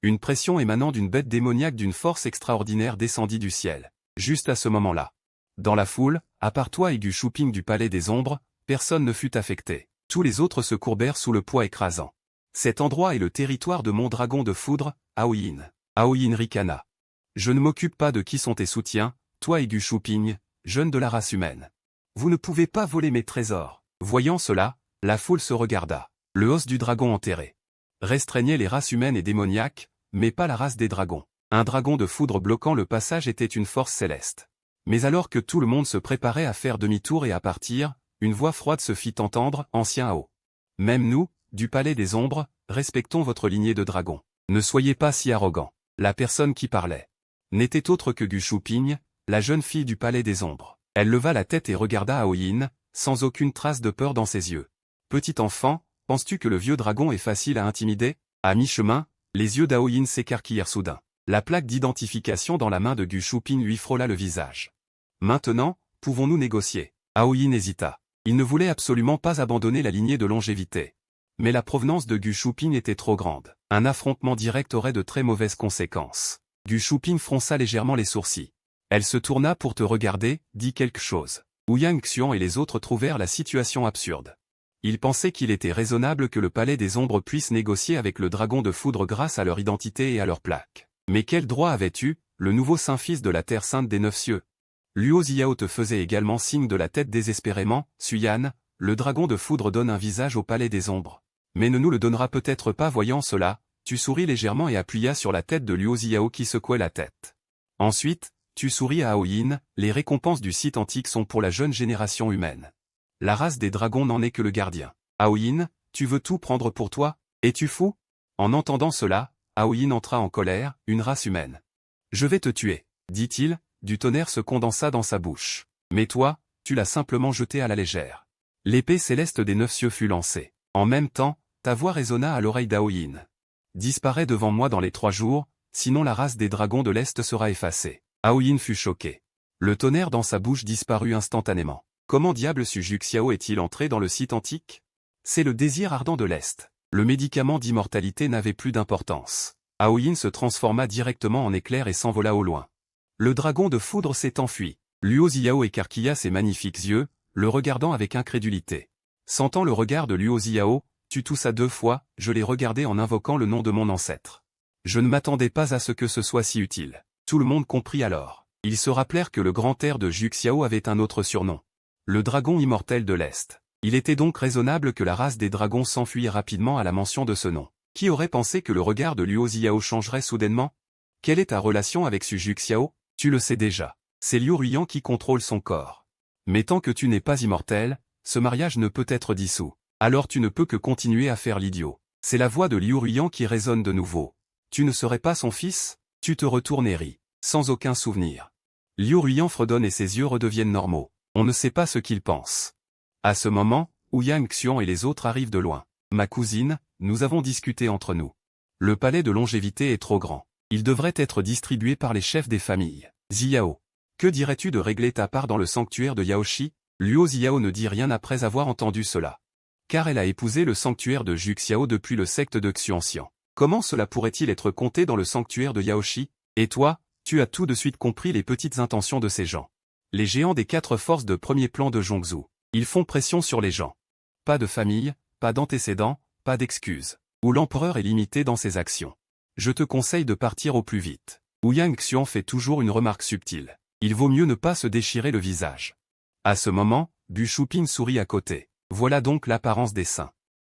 une pression émanant d'une bête démoniaque d'une force extraordinaire descendit du ciel. Juste à ce moment-là. Dans la foule, à part toi et du Shouping du Palais des Ombres, personne ne fut affecté. Tous les autres se courbèrent sous le poids écrasant. Cet endroit est le territoire de mon dragon de foudre, Aoyin. Aoyin ricana. Je ne m'occupe pas de qui sont tes soutiens, toi et Gu Shuping, jeune de la race humaine. Vous ne pouvez pas voler mes trésors. Voyant cela, la foule se regarda. Le os du dragon enterré. Restreignait les races humaines et démoniaques, mais pas la race des dragons. Un dragon de foudre bloquant le passage était une force céleste. Mais alors que tout le monde se préparait à faire demi-tour et à partir, une voix froide se fit entendre, ancien Ao. Même nous, du palais des ombres, respectons votre lignée de dragons. Ne soyez pas si arrogants. La personne qui parlait n'était autre que Gu Shuping, la jeune fille du palais des ombres. Elle leva la tête et regarda Aoyin, sans aucune trace de peur dans ses yeux. Petit enfant, penses-tu que le vieux dragon est facile à intimider? À mi-chemin, les yeux d'Aoyin s'écarquillèrent soudain. La plaque d'identification dans la main de Gu Shuping lui frôla le visage. Maintenant, pouvons-nous négocier? Aoyin hésita. Il ne voulait absolument pas abandonner la lignée de longévité. Mais la provenance de Gu Shuping était trop grande. Un affrontement direct aurait de très mauvaises conséquences. Gu Shuping fronça légèrement les sourcils. Elle se tourna pour te regarder, dit quelque chose. Ouyang Xian et les autres trouvèrent la situation absurde. Ils pensaient qu'il était raisonnable que le palais des ombres puisse négocier avec le dragon de foudre grâce à leur identité et à leur plaque. Mais quel droit avais-tu, le nouveau saint-fils de la terre sainte des neuf cieux? Luo Ziao te faisait également signe de la tête désespérément. Suyan, le dragon de foudre donne un visage au palais des ombres. Mais ne nous le donnera peut-être pas. Voyant cela, tu souris légèrement et appuya sur la tête de Luo Ziao qui secouait la tête. Ensuite, tu souris à Aoyin, les récompenses du site antique sont pour la jeune génération humaine. La race des dragons n'en est que le gardien. Aoyin, tu veux tout prendre pour toi? Es-tu fou? En entendant cela, Aoyin entra en colère, une race humaine. Je vais te tuer, dit-il, du tonnerre se condensa dans sa bouche. Mais toi, tu l'as simplement jeté à la légère. L'épée céleste des neuf cieux fut lancée. En même temps, ta voix résonna à l'oreille d'Aoyin. Disparais devant moi dans les 3 jours, sinon la race des dragons de l'Est sera effacée. Aoyin fut choqué. Le tonnerre dans sa bouche disparut instantanément. Comment diable Su Xiao est-il entré dans le site antique? C'est le désir ardent de l'Est. Le médicament d'immortalité n'avait plus d'importance. Aoyin se transforma directement en éclair et s'envola au loin. Le dragon de foudre s'est enfui. Luo Ziao écarquilla ses magnifiques yeux, le regardant avec incrédulité. Sentant le regard de Luo Ziao, tu toussa 2 fois, je l'ai regardé en invoquant le nom de mon ancêtre. Je ne m'attendais pas à ce que ce soit si utile. Tout le monde comprit alors. Ils se rappelèrent que le grand air de Zhu Xiao avait un autre surnom. Le dragon immortel de l'Est. Il était donc raisonnable que la race des dragons s'enfuit rapidement à la mention de ce nom. Qui aurait pensé que le regard de Luo Ziao changerait soudainement? Quelle est ta relation avec Zhu Xiao? Tu le sais déjà. C'est Liu Ruiyan qui contrôle son corps. Mais tant que tu n'es pas immortel, ce mariage ne peut être dissous. Alors tu ne peux que continuer à faire l'idiot. C'est la voix de Liu Ruiyan qui résonne de nouveau. Tu ne serais pas son fils? Tu te retournes et ris, sans aucun souvenir. Liu Ruiyan fredonne et ses yeux redeviennent normaux. On ne sait pas ce qu'il pense. À ce moment, Ouyang Xian et les autres arrivent de loin. Ma cousine, nous avons discuté entre nous. Le palais de longévité est trop grand. Il devrait être distribué par les chefs des familles. Ziao. Que dirais-tu de régler ta part dans le sanctuaire de Yaoshi? Luo Ziao ne dit rien après avoir entendu cela. Car elle a épousé le sanctuaire de Zhu Xiao depuis le secte de Xuanxian. Comment cela pourrait-il être compté dans le sanctuaire de Yaoshi? Et toi, tu as tout de suite compris les petites intentions de ces gens. Les géants des 4 forces de premier plan de Zhongzhou. Ils font pression sur les gens. Pas de famille, pas d'antécédents, pas d'excuses. Où l'empereur est limité dans ses actions. Je te conseille de partir au plus vite. Ouyang Xian fait toujours une remarque subtile. Il vaut mieux ne pas se déchirer le visage. À ce moment, Gu Shuping sourit à côté. Voilà donc l'apparence des saints.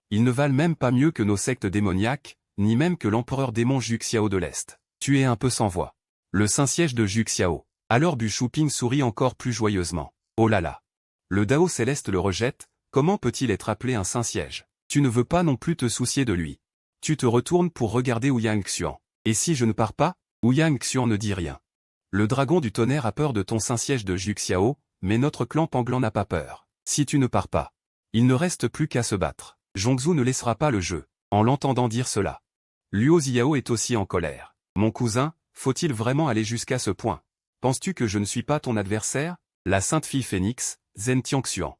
Ils ne valent même pas mieux que nos sectes démoniaques, ni même que l'empereur démon Zhu Xiao de l'Est. Tu es un peu sans voix. Le Saint-Siège de Zhu Xiao. Alors Gu Shuping sourit encore plus joyeusement. Oh là là. Le Dao céleste le rejette, comment peut-il être appelé un Saint-Siège? Tu ne veux pas non plus te soucier de lui. Tu te retournes pour regarder Ouyang Xian. Et si je ne pars pas? Ouyang Xian ne dit rien. Le dragon du tonnerre a peur de ton Saint-Siège de Zhu Xiao, mais notre clan Panglan n'a pas peur. Si tu ne pars pas, il ne reste plus qu'à se battre. Zhongzhou ne laissera pas le jeu. En l'entendant dire cela, Luo Ziao est aussi en colère. Mon cousin, faut-il vraiment aller jusqu'à ce point? Penses-tu que je ne suis pas ton adversaire? La sainte fille phénix, Zhen Tianxian.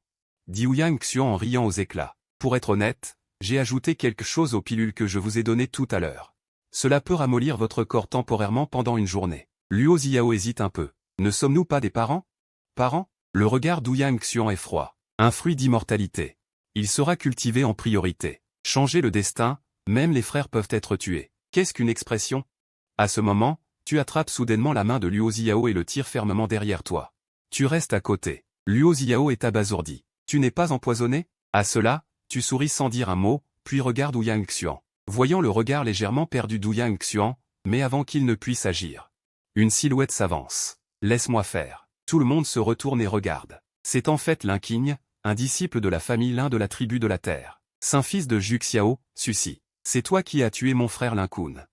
Dit Ouyang Xian en riant aux éclats. Pour être honnête, j'ai ajouté quelque chose aux pilules que je vous ai données tout à l'heure. Cela peut ramollir votre corps temporairement pendant une journée. Luo Ziao hésite un peu. Ne sommes-nous pas des parents? Parents? Le regard d'Ouyang Xian est froid. Un fruit d'immortalité. Il sera cultivé en priorité. Changer le destin, même les frères peuvent être tués. Qu'est-ce qu'une expression? À ce moment, tu attrapes soudainement la main de Luo Xiao et le tires fermement derrière toi. Tu restes à côté. Luo Xiao est abasourdi. Tu n'es pas empoisonné? À cela, tu souris sans dire un mot, puis regardes Wu Yangxuan. Voyant le regard légèrement perdu d'Wu Yangxuan, mais avant qu'il ne puisse agir. Une silhouette s'avance. Laisse-moi faire. Tout le monde se retourne et regarde. C'est en fait Lin Qing, un disciple de la famille Lin de la tribu de la Terre. Saint-fils de Zhu Xiao, Suci. C'est toi qui as tué mon frère Lin Kun.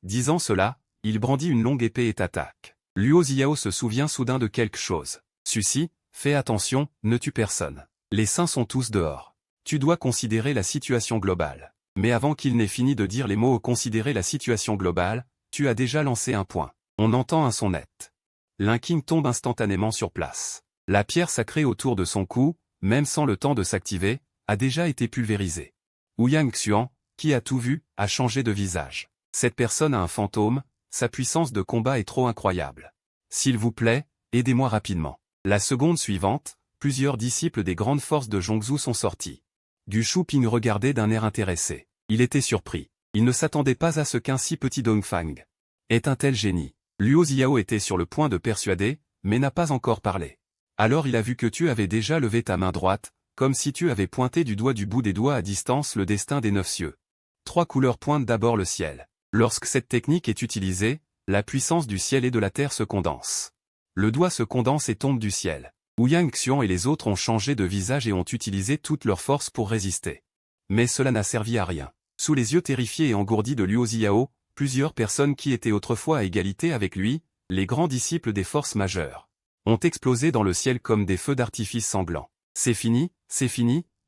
Disant cela, il brandit une longue épée et t'attaque. Luo Xiao se souvient soudain de quelque chose. Suci, fais attention, ne tue personne. Les saints sont tous dehors. Tu dois considérer la situation globale. Mais avant qu'il n'ait fini de dire les mots « considérer la situation globale », tu as déjà lancé un point. On entend un son net. Lin Qing tombe instantanément sur place. La pierre sacrée autour de son cou, même sans le temps de s'activer, a déjà été pulvérisée. Wu Yangxuan, qui a tout vu, a changé de visage. Cette personne a un fantôme, sa puissance de combat est trop incroyable. S'il vous plaît, aidez-moi rapidement. La seconde suivante, plusieurs disciples des grandes forces de Zhongzhou sont sortis. Gu Shuping regardait d'un air intéressé. Il était surpris. Il ne s'attendait pas à ce qu'un si petit Dongfang est un tel génie. Luo Xiao était sur le point de persuader, mais n'a pas encore parlé. Alors il a vu que tu avais déjà levé ta main droite, comme si tu avais pointé du doigt du bout des doigts à distance le destin des 9 cieux. 3 couleurs pointent d'abord le ciel. Lorsque cette technique est utilisée, la puissance du ciel et de la terre se condense. Le doigt se condense et tombe du ciel. Wu Yangxuan et les autres ont changé de visage et ont utilisé toute leur force pour résister. Mais cela n'a servi à rien. Sous les yeux terrifiés et engourdis de Luo Xiao, plusieurs personnes qui étaient autrefois à égalité avec lui, les grands disciples des forces majeures, ont explosé dans le ciel comme des feux d'artifice sanglants. C'est fini,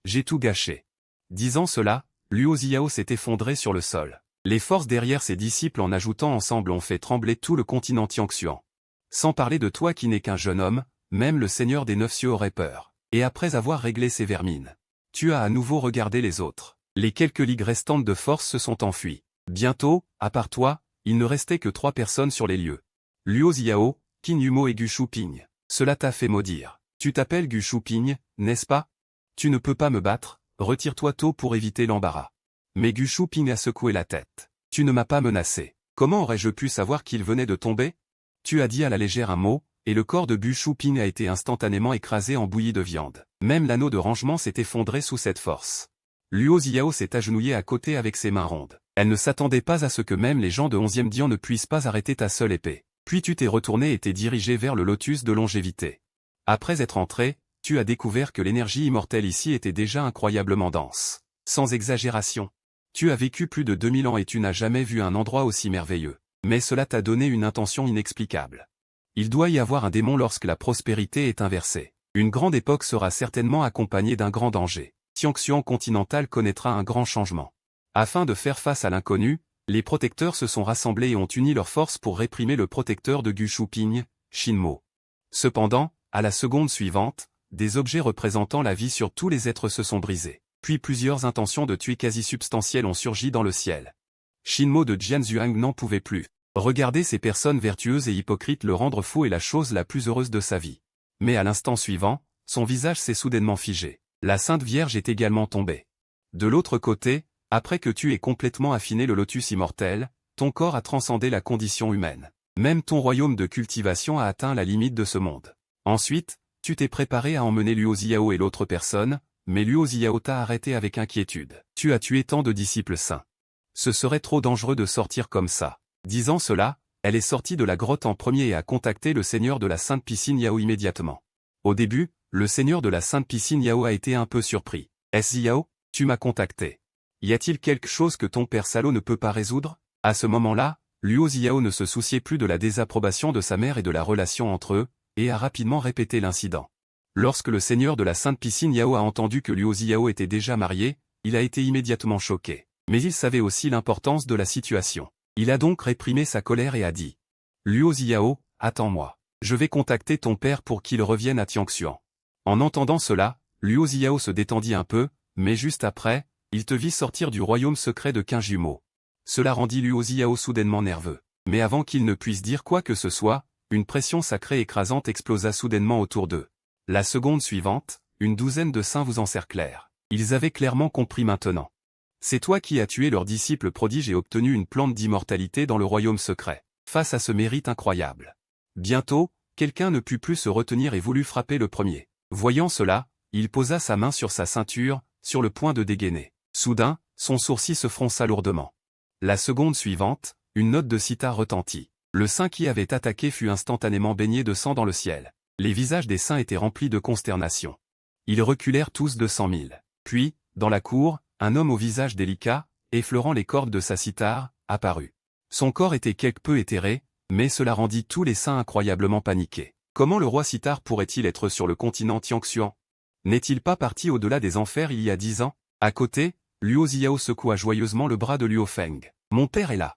j'ai tout gâché. Disant cela, Luo Xiao s'est effondré sur le sol. Les forces derrière ses disciples en ajoutant ensemble ont fait trembler tout le continent Tianxuan. Sans parler de toi qui n'es qu'un jeune homme, même le seigneur des 9 cieux aurait peur. Et après avoir réglé ses vermines, tu as à nouveau regardé les autres. Les quelques ligues restantes de force se sont enfuies. Bientôt, à part toi, il ne restait que 3 personnes sur les lieux. Luo Xiao, Qin Yumo et Gu Shuping. Cela t'a fait maudire. Tu t'appelles Gu Shuping, n'est-ce pas? Tu ne peux pas me battre, retire-toi tôt pour éviter l'embarras. Mais Gu Shuping a secoué la tête. Tu ne m'as pas menacé. Comment aurais-je pu savoir qu'il venait de tomber? Tu as dit à la légère un mot, et le corps de Gu Shuping a été instantanément écrasé en bouillie de viande. Même l'anneau de rangement s'est effondré sous cette force. Luo Xiao s'est agenouillé à côté avec ses mains rondes. Elle ne s'attendait pas à ce que même les gens de 11e Dian ne puissent pas arrêter ta seule épée. Puis tu t'es retourné et t'es dirigé vers le lotus de longévité. Après être entré, tu as découvert que l'énergie immortelle ici était déjà incroyablement dense. Sans exagération. Tu as vécu plus de 2000 ans et tu n'as jamais vu un endroit aussi merveilleux. Mais cela t'a donné une intention inexplicable. Il doit y avoir un démon lorsque la prospérité est inversée. Une grande époque sera certainement accompagnée d'un grand danger. Tianxuan continental connaîtra un grand changement. Afin de faire face à l'inconnu, les protecteurs se sont rassemblés et ont uni leurs forces pour réprimer le protecteur de Gu Shuping, Shinmo. Cependant, à la seconde suivante, des objets représentant la vie sur tous les êtres se sont brisés. Puis plusieurs intentions de tuer quasi substantielles ont surgi dans le ciel. Shinmo de Jianzhuang n'en pouvait plus. Regarder ces personnes vertueuses et hypocrites le rendre fou est la chose la plus heureuse de sa vie. Mais à l'instant suivant, son visage s'est soudainement figé. La Sainte Vierge est également tombée. De l'autre côté, après que tu aies complètement affiné le lotus immortel, ton corps a transcendé la condition humaine. Même ton royaume de cultivation a atteint la limite de ce monde. Ensuite, tu t'es préparé à emmener Luo Xiao et l'autre personne, mais Luo Xiao t'a arrêté avec inquiétude. Tu as tué tant de disciples saints. Ce serait trop dangereux de sortir comme ça. Disant cela, elle est sortie de la grotte en premier et a contacté le seigneur de la Sainte Piscine Yao immédiatement. Au début, le seigneur de la Sainte Piscine Yao a été un peu surpris. Est-ce Yao, tu m'as contacté? Y a-t-il quelque chose que ton père salaud ne peut pas résoudre? À ce moment-là, Luo Xiao ne se souciait plus de la désapprobation de sa mère et de la relation entre eux, et a rapidement répété l'incident. Lorsque le seigneur de la Sainte Piscine Yao a entendu que Luo Xiao était déjà marié, il a été immédiatement choqué. Mais il savait aussi l'importance de la situation. Il a donc réprimé sa colère et a dit « Luo Xiao, attends-moi. Je vais contacter ton père pour qu'il revienne à Tianxuan. » En entendant cela, Luo Xiao se détendit un peu, mais juste après, il te vit sortir du royaume secret de 15 jumeaux. Cela rendit Luo Xiao soudainement nerveux. Mais avant qu'il ne puisse dire quoi que ce soit, une pression sacrée écrasante explosa soudainement autour d'eux. La seconde suivante, une douzaine de saints vous encerclèrent. Ils avaient clairement compris maintenant. C'est toi qui as tué leur disciple prodige et obtenu une plante d'immortalité dans le royaume secret. face à ce mérite incroyable. Bientôt, quelqu'un ne put plus se retenir et voulut frapper le premier. Voyant cela, il posa sa main sur sa ceinture, sur le point de dégainer. Soudain, son sourcil se fronça lourdement. La seconde suivante, une note de sitar retentit. Le saint qui avait attaqué fut instantanément baigné de sang dans le ciel. Les visages des saints étaient remplis de consternation. Ils reculèrent tous de 100 000. Puis, dans la cour, un homme au visage délicat, effleurant les cordes de sa cithare, apparut. Son corps était quelque peu éthéré, mais cela rendit tous les saints incroyablement paniqués. Comment le roi Sitar pourrait-il être sur le continent Tianxuan? N'est-il pas parti au-delà des enfers il y a 10 ans? À côté, Luo Ziao secoua joyeusement le bras de Luo Feng. Mon père est là.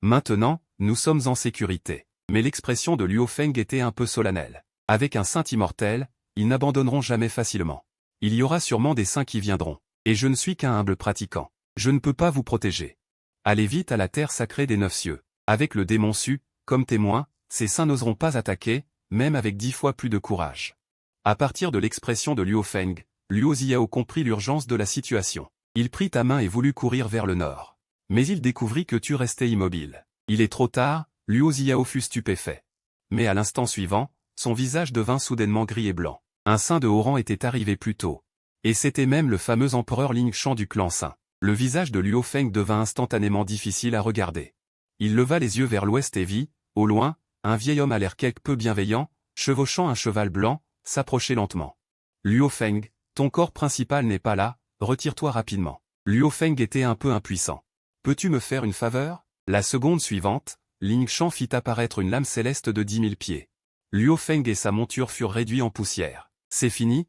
Maintenant, nous sommes en sécurité. Mais l'expression de Luo Feng était un peu solennelle. Avec un saint immortel, ils n'abandonneront jamais facilement. Il y aura sûrement des saints qui viendront. Et je ne suis qu'un humble pratiquant. Je ne peux pas vous protéger. Allez vite à la terre sacrée des 9 cieux. Avec le démon Su, comme témoin, ces saints n'oseront pas attaquer, même avec 10 fois plus de courage. À partir de l'expression de Luo Feng, Luo Ziao comprit l'urgence de la situation. Il prit ta main et voulut courir vers le nord. Mais il découvrit que tu restais immobile. Il est trop tard, Luo Ziao fut stupéfait. Mais à l'instant suivant, son visage devint soudainement gris et blanc. Un saint de haut rang était arrivé plus tôt. Et c'était même le fameux empereur Ling Shan du clan Saint. Le visage de Luo Feng devint instantanément difficile à regarder. Il leva les yeux vers l'ouest et vit, au loin, un vieil homme à l'air quelque peu bienveillant, chevauchant un cheval blanc, s'approcher lentement. Luo Feng, ton corps principal n'est pas là, retire-toi rapidement. Luo Feng était un peu impuissant. Peux-tu me faire une faveur? La seconde suivante, Ling Shan fit apparaître une lame céleste de 10 000 pieds. Luo Feng et sa monture furent réduits en poussière. C'est fini,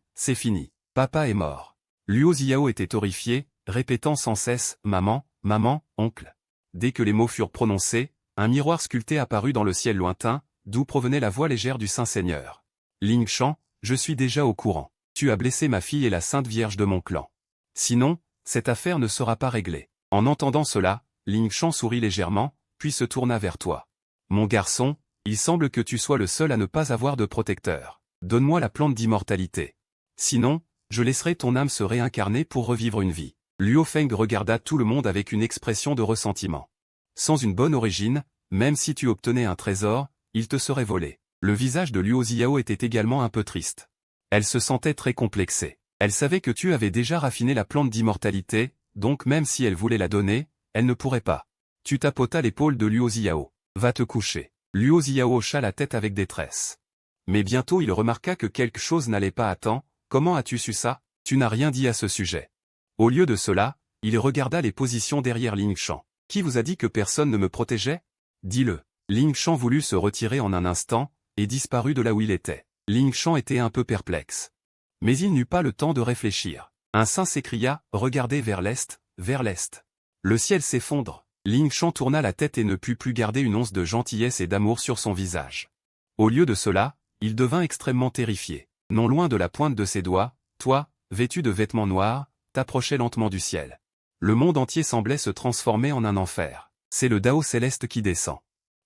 papa est mort. Luo Ziao était horrifié, répétant sans cesse, maman, maman, oncle. Dès que les mots furent prononcés, un miroir sculpté apparut dans le ciel lointain, d'où provenait la voix légère du Saint-Seigneur. Ling Shan, je suis déjà au courant. Tu as blessé ma fille et la Sainte Vierge de mon clan. Sinon, cette affaire ne sera pas réglée. En entendant cela, Ling Shan sourit légèrement, puis se tourna vers toi. Mon garçon, il semble que tu sois le seul à ne pas avoir de protecteur. Donne-moi la plante d'immortalité. Sinon, je laisserai ton âme se réincarner pour revivre une vie. Luo Feng regarda tout le monde avec une expression de ressentiment. Sans une bonne origine, même si tu obtenais un trésor, il te serait volé. Le visage de Luo Ziao était également un peu triste. Elle se sentait très complexée. Elle savait que tu avais déjà raffiné la plante d'immortalité, donc même si elle voulait la donner, elle ne pourrait pas. Tu tapotas l'épaule de Luo Ziao. Va te coucher. Luo Ziao hocha la tête avec détresse. Mais bientôt il remarqua que quelque chose n'allait pas à temps. Comment as-tu su ça? Tu n'as rien dit à ce sujet. Au lieu de cela, il regarda les positions derrière Ling Shan. Qui vous a dit que personne ne me protégeait? Dis-le. Ling Shan voulut se retirer en un instant, et disparut de là où il était. Ling Shan était un peu perplexe. Mais il n'eut pas le temps de réfléchir. Un saint s'écria, regardez vers l'est, vers l'est. Le ciel s'effondre. Ling Shan tourna la tête et ne put plus garder une once de gentillesse et d'amour sur son visage. Au lieu de cela, il devint extrêmement terrifié. Non loin de la pointe de ses doigts, toi, vêtu de vêtements noirs, t'approchais lentement du ciel. Le monde entier semblait se transformer en un enfer. C'est le Dao céleste qui descend.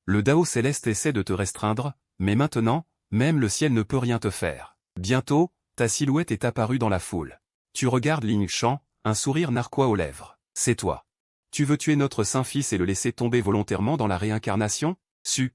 Le Dao céleste essaie de te restreindre, mais maintenant, même le ciel ne peut rien te faire. Bientôt, ta silhouette est apparue dans la foule. Tu regardes Ling Shan, un sourire narquois aux lèvres. C'est toi. Tu veux tuer notre saint-fils et le laisser tomber volontairement dans la réincarnation? Su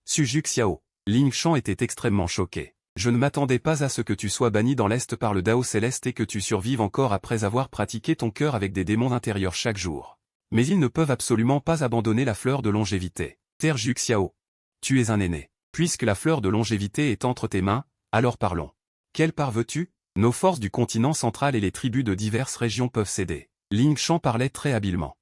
Juxiao. Ling Shan était extrêmement choqué. Je ne m'attendais pas à ce que tu sois banni dans l'Est par le Dao céleste et que tu survives encore après avoir pratiqué ton cœur avec des démons intérieurs chaque jour. Mais ils ne peuvent absolument pas abandonner la fleur de longévité. Terre Juxiao. Tu es un aîné. Puisque la fleur de longévité est entre tes mains, alors parlons. Quelle part veux-tu? Nos forces du continent central et les tribus de diverses régions peuvent céder. Ling Shan parlait très habilement.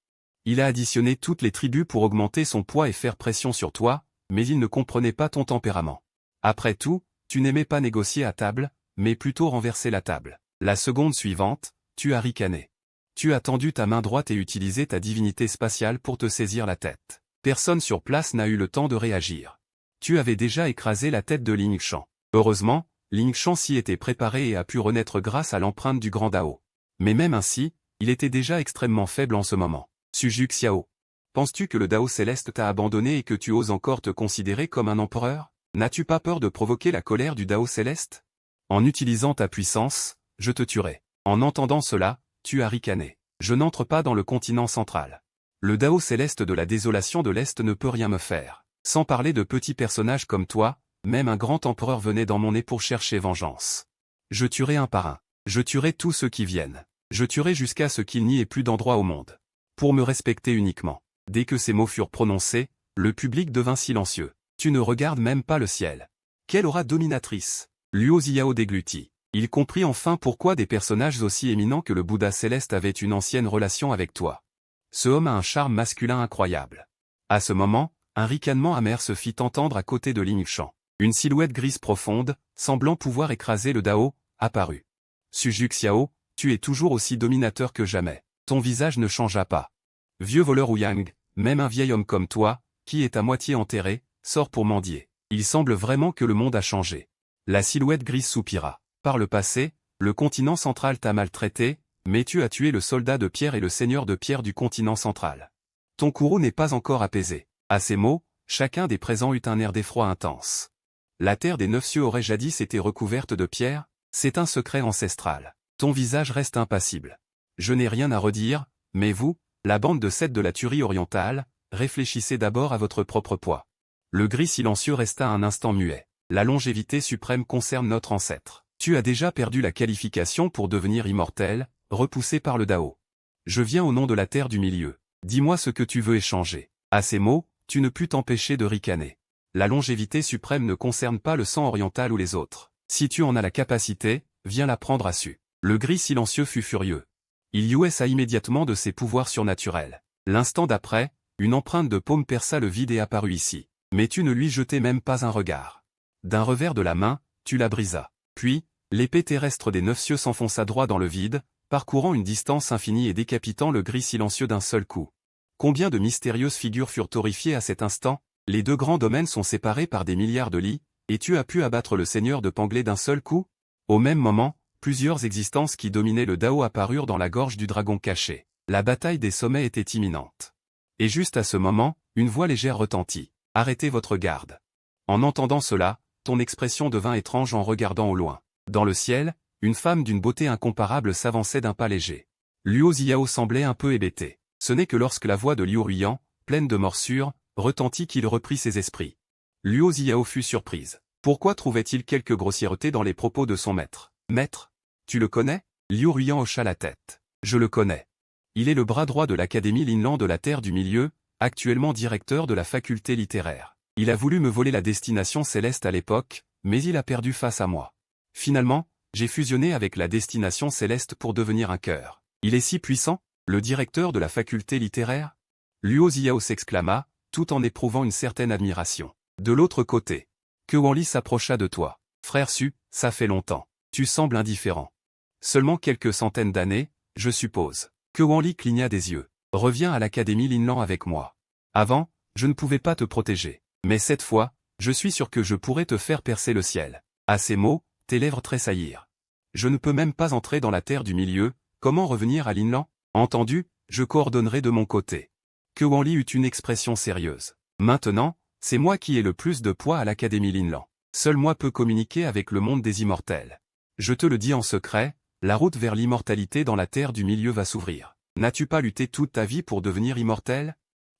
Il a additionné toutes les tribus pour augmenter son poids et faire pression sur toi, mais il ne comprenait pas ton tempérament. Après tout, tu n'aimais pas négocier à table, mais plutôt renverser la table. La seconde suivante, tu as ricané. Tu as tendu ta main droite et utilisé ta divinité spatiale pour te saisir la tête. Personne sur place n'a eu le temps de réagir. Tu avais déjà écrasé la tête de Ling Shan. Heureusement, Ling Shan s'y était préparé et a pu renaître grâce à l'empreinte du grand Dao. Mais même ainsi, il était déjà extrêmement faible en ce moment. Suju Xiao. Penses-tu que le Dao céleste t'a abandonné et que tu oses encore te considérer comme un empereur? N'as-tu pas peur de provoquer la colère du Dao céleste? En utilisant ta puissance, je te tuerai. En entendant cela, tu as ricané. Je n'entre pas dans le continent central. Le Dao céleste de la désolation de l'Est ne peut rien me faire. Sans parler de petits personnages comme toi, même un grand empereur venait dans mon nez pour chercher vengeance. Je tuerai un par un. Je tuerai tous ceux qui viennent. Je tuerai jusqu'à ce qu'il n'y ait plus d'endroit au monde. Pour me respecter uniquement. Dès que ces mots furent prononcés, le public devint silencieux. Tu ne regardes même pas le ciel. Quelle aura dominatrice! Luo Ziao déglutit. Il comprit enfin pourquoi des personnages aussi éminents que le Bouddha céleste avaient une ancienne relation avec toi. Ce homme a un charme masculin incroyable. À ce moment, un ricanement amer se fit entendre à côté de Ling Shan. Une silhouette grise profonde, semblant pouvoir écraser le Dao, apparut. Suju Xiao, tu es toujours aussi dominateur que jamais. Ton visage ne changea pas. Vieux voleur Ouyang, même un vieil homme comme toi, qui est à moitié enterré, sort pour mendier. Il semble vraiment que le monde a changé. La silhouette grise soupira. Par le passé, le continent central t'a maltraité, mais tu as tué le soldat de pierre et le seigneur de pierre du continent central. Ton courroux n'est pas encore apaisé. À ces mots, chacun des présents eut un air d'effroi intense. La terre des 9 cieux aurait jadis été recouverte de pierre, c'est un secret ancestral. Ton visage reste impassible. Je n'ai rien à redire, mais vous, la bande de 7 de la tuerie orientale, réfléchissez d'abord à votre propre poids. Le gris silencieux resta un instant muet. La longévité suprême concerne notre ancêtre. Tu as déjà perdu la qualification pour devenir immortel, repoussé par le Dao. Je viens au nom de la terre du milieu. Dis-moi ce que tu veux échanger. À ces mots, tu ne pus t'empêcher de ricaner. La longévité suprême ne concerne pas le sang oriental ou les autres. Si tu en as la capacité, viens la prendre à su. Le gris silencieux fut furieux. Il jouissa immédiatement de ses pouvoirs surnaturels. L'instant d'après, une empreinte de paume perça le vide et apparut ici. Mais tu ne lui jetais même pas un regard. D'un revers de la main, tu la brisas. Puis, l'épée terrestre des 9 cieux s'enfonça droit dans le vide, parcourant une distance infinie et décapitant le gris silencieux d'un seul coup. Combien de mystérieuses figures furent horrifiées à cet instant? Les deux grands domaines sont séparés par des milliards de lits, et tu as pu abattre le seigneur de Panglé d'un seul coup? Au même moment, plusieurs existences qui dominaient le Dao apparurent dans la gorge du dragon caché. La bataille des sommets était imminente. Et juste à ce moment, une voix légère retentit. Arrêtez votre garde. En entendant cela, ton expression devint étrange en regardant au loin. Dans le ciel, une femme d'une beauté incomparable s'avançait d'un pas léger. Luo Ziao semblait un peu hébété. Ce n'est que lorsque la voix de Liu Ruyan, pleine de morsures, retentit qu'il reprit ses esprits. Luo Ziao fut surprise. Pourquoi trouvait-il quelque grossièreté dans les propos de son maître? Maître? Tu le connais? Liu Ruyan hocha la tête. Je le connais. Il est le bras droit de l'Académie Linlan de la Terre du Milieu, actuellement directeur de la faculté littéraire. Il a voulu me voler la destination céleste à l'époque, mais il a perdu face à moi. Finalement, j'ai fusionné avec la destination céleste pour devenir un cœur. Il est si puissant, le directeur de la faculté littéraire? Luo Ziao s'exclama, tout en éprouvant une certaine admiration. De l'autre côté, Que Wanli s'approcha de toi. Frère Su, ça fait longtemps. Tu sembles indifférent. Seulement quelques centaines d'années, je suppose. Que Wanli cligna des yeux. Reviens à l'Académie Linlan avec moi. Avant, je ne pouvais pas te protéger. Mais cette fois, je suis sûr que je pourrais te faire percer le ciel. À ces mots, tes lèvres tressaillirent. Je ne peux même pas entrer dans la terre du milieu, comment revenir à Linlan? Entendu, je coordonnerai de mon côté. Que Wanli eut une expression sérieuse. Maintenant, c'est moi qui ai le plus de poids à l'Académie Linlan. Seul moi peux communiquer avec le monde des immortels. Je te le dis en secret, la route vers l'immortalité dans la terre du milieu va s'ouvrir. N'as-tu pas lutté toute ta vie pour devenir immortel?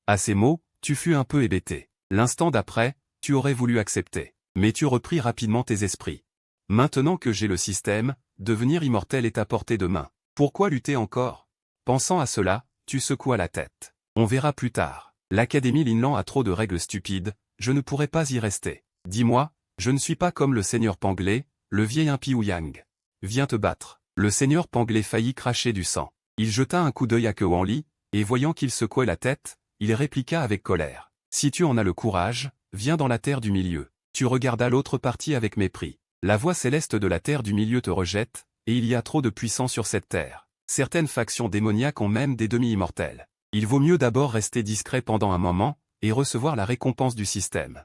À ces mots, tu fus un peu hébété. L'instant d'après, tu aurais voulu accepter. Mais tu repris rapidement tes esprits. Maintenant que j'ai le système, devenir immortel est à portée de main. Pourquoi lutter encore? Pensant à cela, tu secouas la tête. On verra plus tard. L'Académie Linlan a trop de règles stupides, je ne pourrai pas y rester. Dis-moi, je ne suis pas comme le seigneur Panglé, le vieil impie Ouyang. Viens te battre. Le seigneur Panglé faillit cracher du sang. Il jeta un coup d'œil à Que Wanli, et voyant qu'il secouait la tête, il répliqua avec colère. Si tu en as le courage, viens dans la terre du milieu. Tu regardas l'autre partie avec mépris. La voix céleste de la terre du milieu te rejette, et il y a trop de puissance sur cette terre. Certaines factions démoniaques ont même des demi-immortels. Il vaut mieux d'abord rester discret pendant un moment, et recevoir la récompense du système.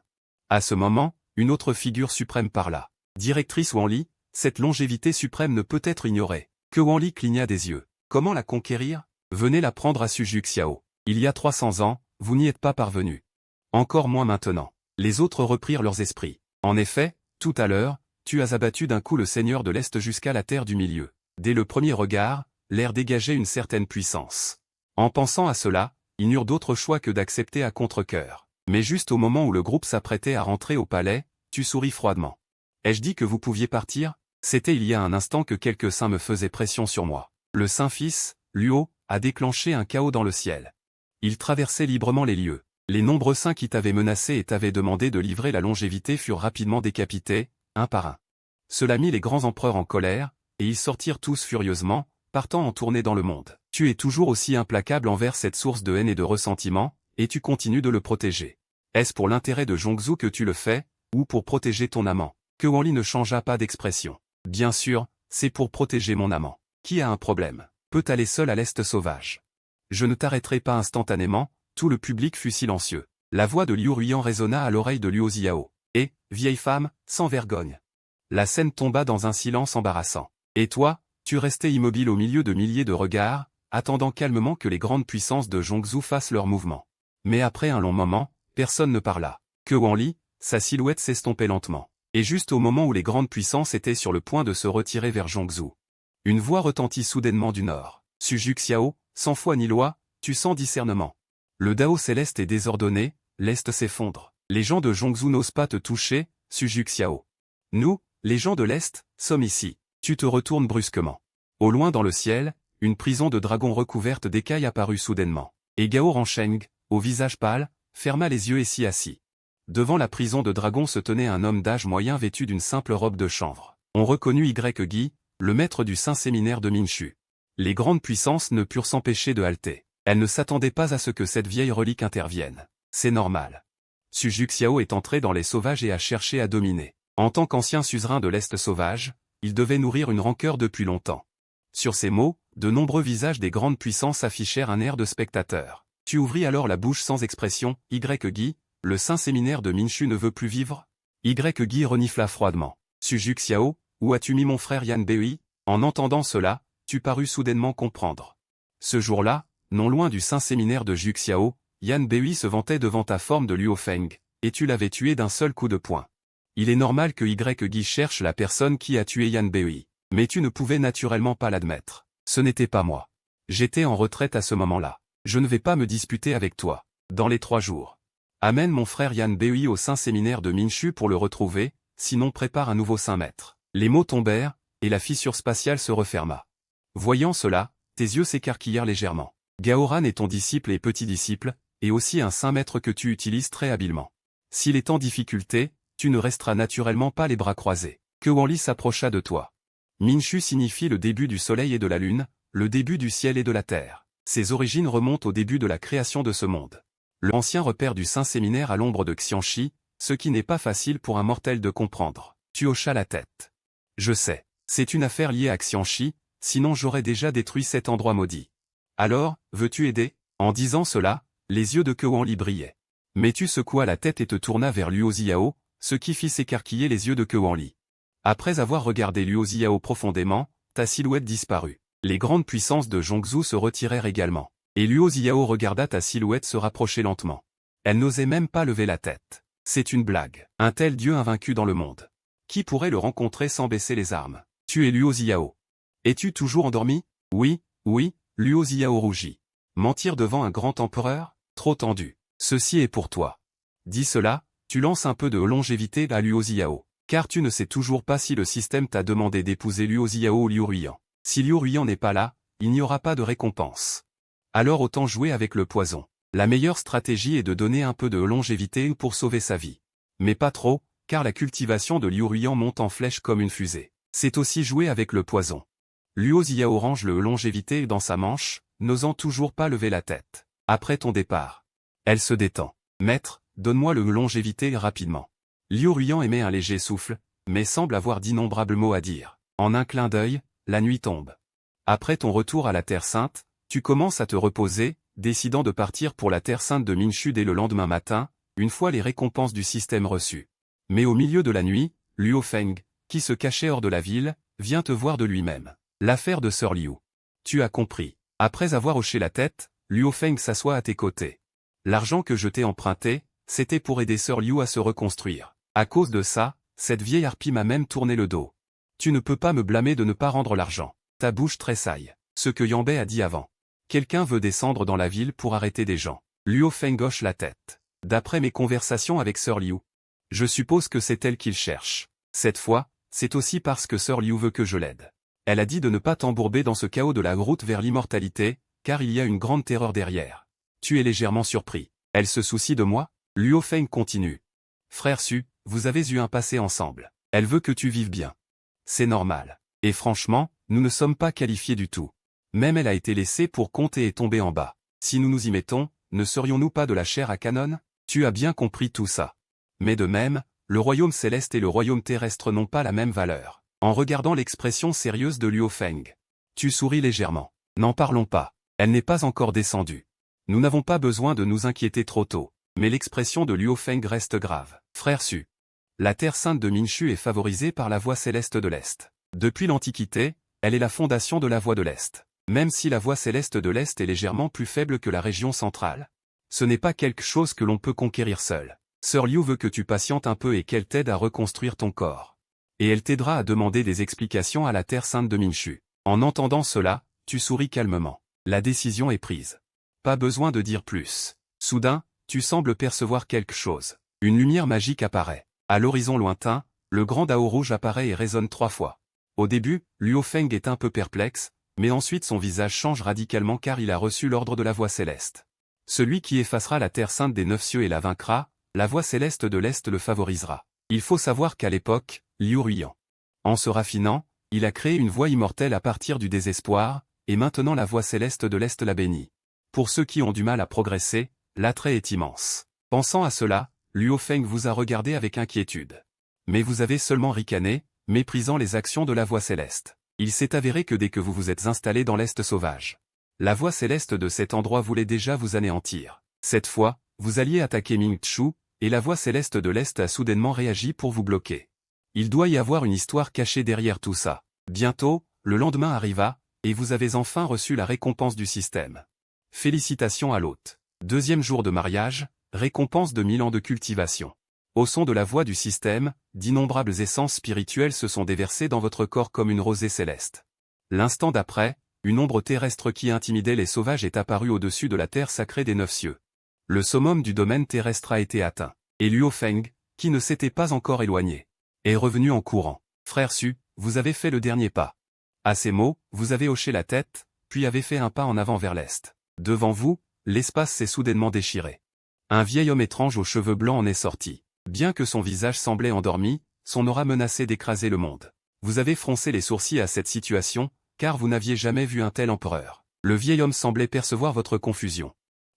À ce moment, une autre figure suprême parla. Directrice Wanli, cette longévité suprême ne peut être ignorée. Que Wanli cligna des yeux. Comment la conquérir? Venez la prendre à Suju Xiao. Il y a 300 ans, vous n'y êtes pas parvenu. Encore moins maintenant. Les autres reprirent leurs esprits. En effet, tout à l'heure, tu as abattu d'un coup le seigneur de l'Est jusqu'à la terre du milieu. Dès le premier regard, l'air dégageait une certaine puissance. En pensant à cela, ils n'eurent d'autre choix que d'accepter à contre-cœur. Mais juste au moment où le groupe s'apprêtait à rentrer au palais, tu souris froidement. Ai-je dit que vous pouviez partir? C'était il y a un instant que quelques saints me faisaient pression sur moi. Le Saint-Fils, Luo, a déclenché un chaos dans le ciel. Il traversait librement les lieux. Les nombreux saints qui t'avaient menacé et t'avaient demandé de livrer la longévité furent rapidement décapités, un par un. Cela mit les grands empereurs en colère, et ils sortirent tous furieusement, partant en tournée dans le monde. Tu es toujours aussi implacable envers cette source de haine et de ressentiment, et tu continues de le protéger. Est-ce pour l'intérêt de Zhongzhou que tu le fais, ou pour protéger ton amant? Que Wanli ne changea pas d'expression. Bien sûr, c'est pour protéger mon amant. Qui a un problème? Peut aller seul à l'Est sauvage. Je ne t'arrêterai pas instantanément, tout le public fut silencieux. La voix de Liu Ruiyan résonna à l'oreille de Luo Ziao. Et, vieille femme, sans vergogne. La scène tomba dans un silence embarrassant. Et toi, tu restais immobile au milieu de milliers de regards, attendant calmement que les grandes puissances de Zhongzhou fassent leur mouvement. Mais après un long moment, personne ne parla. Que Wanli, sa silhouette s'estompait lentement. Et juste au moment où les grandes puissances étaient sur le point de se retirer vers Zhongzhou. Une voix retentit soudainement du nord. Sujuk Xiao, sans foi ni loi, tu sens discernement. Le Dao céleste est désordonné, l'Est s'effondre. Les gens de Zhongzhou n'osent pas te toucher, Sujuk Xiao. Nous, les gens de l'Est, sommes ici. Tu te retournes brusquement. Au loin dans le ciel, une prison de dragons recouverte d'écailles apparut soudainement. Et Gao Ransheng, au visage pâle, ferma les yeux et s'y assit. Devant la prison de dragons se tenait un homme d'âge moyen vêtu d'une simple robe de chanvre. On reconnut Y Guy, le maître du saint séminaire de Minshu. Les grandes puissances ne purent s'empêcher de halter. Elles ne s'attendaient pas à ce que cette vieille relique intervienne. C'est normal. Sujuk Xiao est entré dans les sauvages et a cherché à dominer. En tant qu'ancien suzerain de l'Est sauvage, il devait nourrir une rancœur depuis longtemps. Sur ces mots, de nombreux visages des grandes puissances affichèrent un air de spectateur. Tu ouvris alors la bouche sans expression. Y Guy, le saint séminaire de Minshu ne veut plus vivre? Y Guy renifla froidement. Sujuk Xiao, où as-tu mis mon frère Yan Bei? En entendant cela, tu parus soudainement comprendre. Ce jour-là, non loin du saint séminaire de Juk Xiao, Yan Bei se vantait devant ta forme de Luo Feng, et tu l'avais tué d'un seul coup de poing. Il est normal que Y Guy cherche la personne qui a tué Yan Bei. Mais tu ne pouvais naturellement pas l'admettre. Ce n'était pas moi. J'étais en retraite à ce moment-là. Je ne vais pas me disputer avec toi. Dans les 3 jours. Amène mon frère Yan Bei au saint séminaire de Minshu pour le retrouver, sinon prépare un nouveau saint maître. Les mots tombèrent, et la fissure spatiale se referma. Voyant cela, tes yeux s'écarquillèrent légèrement. Gaoran est ton disciple et petit disciple, et aussi un saint maître que tu utilises très habilement. S'il est en difficulté, tu ne resteras naturellement pas les bras croisés. Que Wanli s'approcha de toi. Minshu signifie le début du soleil et de la lune, le début du ciel et de la terre. Ses origines remontent au début de la création de ce monde. L'ancien repère du saint séminaire à l'ombre de Xianxi, ce qui n'est pas facile pour un mortel de comprendre. Tu hochas la tête. Je sais. C'est une affaire liée à Xianxi, sinon j'aurais déjà détruit cet endroit maudit. Alors, veux-tu aider? En disant cela, les yeux de Que Wanli brillaient. Mais tu secoua la tête et te tourna vers Luo Ziao, ce qui fit s'écarquiller les yeux de Que Wanli. Après avoir regardé Luo Ziao profondément, ta silhouette disparut. Les grandes puissances de Zhongzhou se retirèrent également. Et Luo Ziao regarda ta silhouette se rapprocher lentement. Elle n'osait même pas lever la tête. C'est une blague. Un tel dieu invaincu dans le monde. Qui pourrait le rencontrer sans baisser les armes? Tu es Luo Ziao. Es-tu toujours endormi? Oui, oui, Luo Ziao rougit. Mentir devant un grand empereur? Trop tendu. Ceci est pour toi. Dis cela, tu lances un peu de longévité à Luo Ziao. Car tu ne sais toujours pas si le système t'a demandé d'épouser Luo Ziao ou Liu Ruiyan. Si Liu Ruiyan n'est pas là, il n'y aura pas de récompense. Alors autant jouer avec le poison. La meilleure stratégie est de donner un peu de longévité pour sauver sa vie. Mais pas trop, car la cultivation de Liu Ruiyan monte en flèche comme une fusée. C'est aussi jouer avec le poison. Luo Ziao range le longévité dans sa manche, n'osant toujours pas lever la tête. Après ton départ. Elle se détend. Maître, donne-moi le longévité rapidement. Liu Ruiyan émet un léger souffle, mais semble avoir d'innombrables mots à dire. En un clin d'œil, la nuit tombe. Après ton retour à la Terre Sainte, tu commences à te reposer, décidant de partir pour la Terre Sainte de Minshu dès le lendemain matin, une fois les récompenses du système reçues. Mais au milieu de la nuit, Luo Feng, qui se cachait hors de la ville, vient te voir de lui-même. L'affaire de Sœur Liu. Tu as compris. Après avoir hoché la tête, Luo Feng s'assoit à tes côtés. L'argent que je t'ai emprunté, c'était pour aider Sœur Liu à se reconstruire. À cause de ça, cette vieille harpie m'a même tourné le dos. Tu ne peux pas me blâmer de ne pas rendre l'argent. Ta bouche tressaille. Ce que Yanbei a dit avant. Quelqu'un veut descendre dans la ville pour arrêter des gens. Luo Feng hoche la tête. D'après mes conversations avec Sir Liu, je suppose que c'est elle qu'il cherche. Cette fois, c'est aussi parce que Sir Liu veut que je l'aide. Elle a dit de ne pas t'embourber dans ce chaos de la route vers l'immortalité, car il y a une grande terreur derrière. Tu es légèrement surpris. Elle se soucie de moi? Luo Feng continue. Frère Su, vous avez eu un passé ensemble. Elle veut que tu vives bien. C'est normal. Et franchement, nous ne sommes pas qualifiés du tout. Même elle a été laissée pour compte et est tombée en bas. Si nous nous y mettons, ne serions-nous pas de la chair à canon? Tu as bien compris tout ça. Mais de même, le royaume céleste et le royaume terrestre n'ont pas la même valeur. En regardant l'expression sérieuse de Luo Feng, tu souris légèrement. N'en parlons pas. Elle n'est pas encore descendue. Nous n'avons pas besoin de nous inquiéter trop tôt. Mais l'expression de Luo Feng reste grave. Frère Su. La terre sainte de Minshu est favorisée par la voie céleste de l'Est. Depuis l'Antiquité, elle est la fondation de la voie de l'Est. Même si la voie céleste de l'Est est légèrement plus faible que la région centrale, ce n'est pas quelque chose que l'on peut conquérir seul. Sir Liu veut que tu patientes un peu et qu'elle t'aide à reconstruire ton corps. Et elle t'aidera à demander des explications à la terre sainte de Minshu. En entendant cela, tu souris calmement. La décision est prise. Pas besoin de dire plus. Soudain, tu sembles percevoir quelque chose. Une lumière magique apparaît. À l'horizon lointain, le grand Dao rouge apparaît et résonne 3 fois. Au début, Luo Feng est un peu perplexe, mais ensuite son visage change radicalement car il a reçu l'ordre de la voie céleste. Celui qui effacera la terre sainte des 9 cieux et la vaincra, la voie céleste de l'Est le favorisera. Il faut savoir qu'à l'époque, Liu Ruiyan, en se raffinant, il a créé une voie immortelle à partir du désespoir, et maintenant la voie céleste de l'Est la bénit. Pour ceux qui ont du mal à progresser, l'attrait est immense. Pensant à cela, Luo Feng vous a regardé avec inquiétude. Mais vous avez seulement ricané, méprisant les actions de la voie céleste. Il s'est avéré que dès que vous vous êtes installé dans l'Est sauvage, la voie céleste de cet endroit voulait déjà vous anéantir. Cette fois, vous alliez attaquer Mingchu, et la voie céleste de l'Est a soudainement réagi pour vous bloquer. Il doit y avoir une histoire cachée derrière tout ça. Bientôt, le lendemain arriva, et vous avez enfin reçu la récompense du système. Félicitations à l'hôte. 2e jour de mariage, récompense de 1000 ans de cultivation. Au son de la voix du système, d'innombrables essences spirituelles se sont déversées dans votre corps comme une rosée céleste. L'instant d'après, une ombre terrestre qui intimidait les sauvages est apparue au-dessus de la terre sacrée des 9 cieux. Le summum du domaine terrestre a été atteint. Et Luo Feng, qui ne s'était pas encore éloigné, est revenu en courant. Frère Su, vous avez fait le dernier pas. À ces mots, vous avez hoché la tête, puis avez fait un pas en avant vers l'Est. Devant vous, l'espace s'est soudainement déchiré. Un vieil homme étrange aux cheveux blancs en est sorti. Bien que son visage semblait endormi, son aura menaçait d'écraser le monde. Vous avez froncé les sourcils à cette situation, car vous n'aviez jamais vu un tel empereur. Le vieil homme semblait percevoir votre confusion.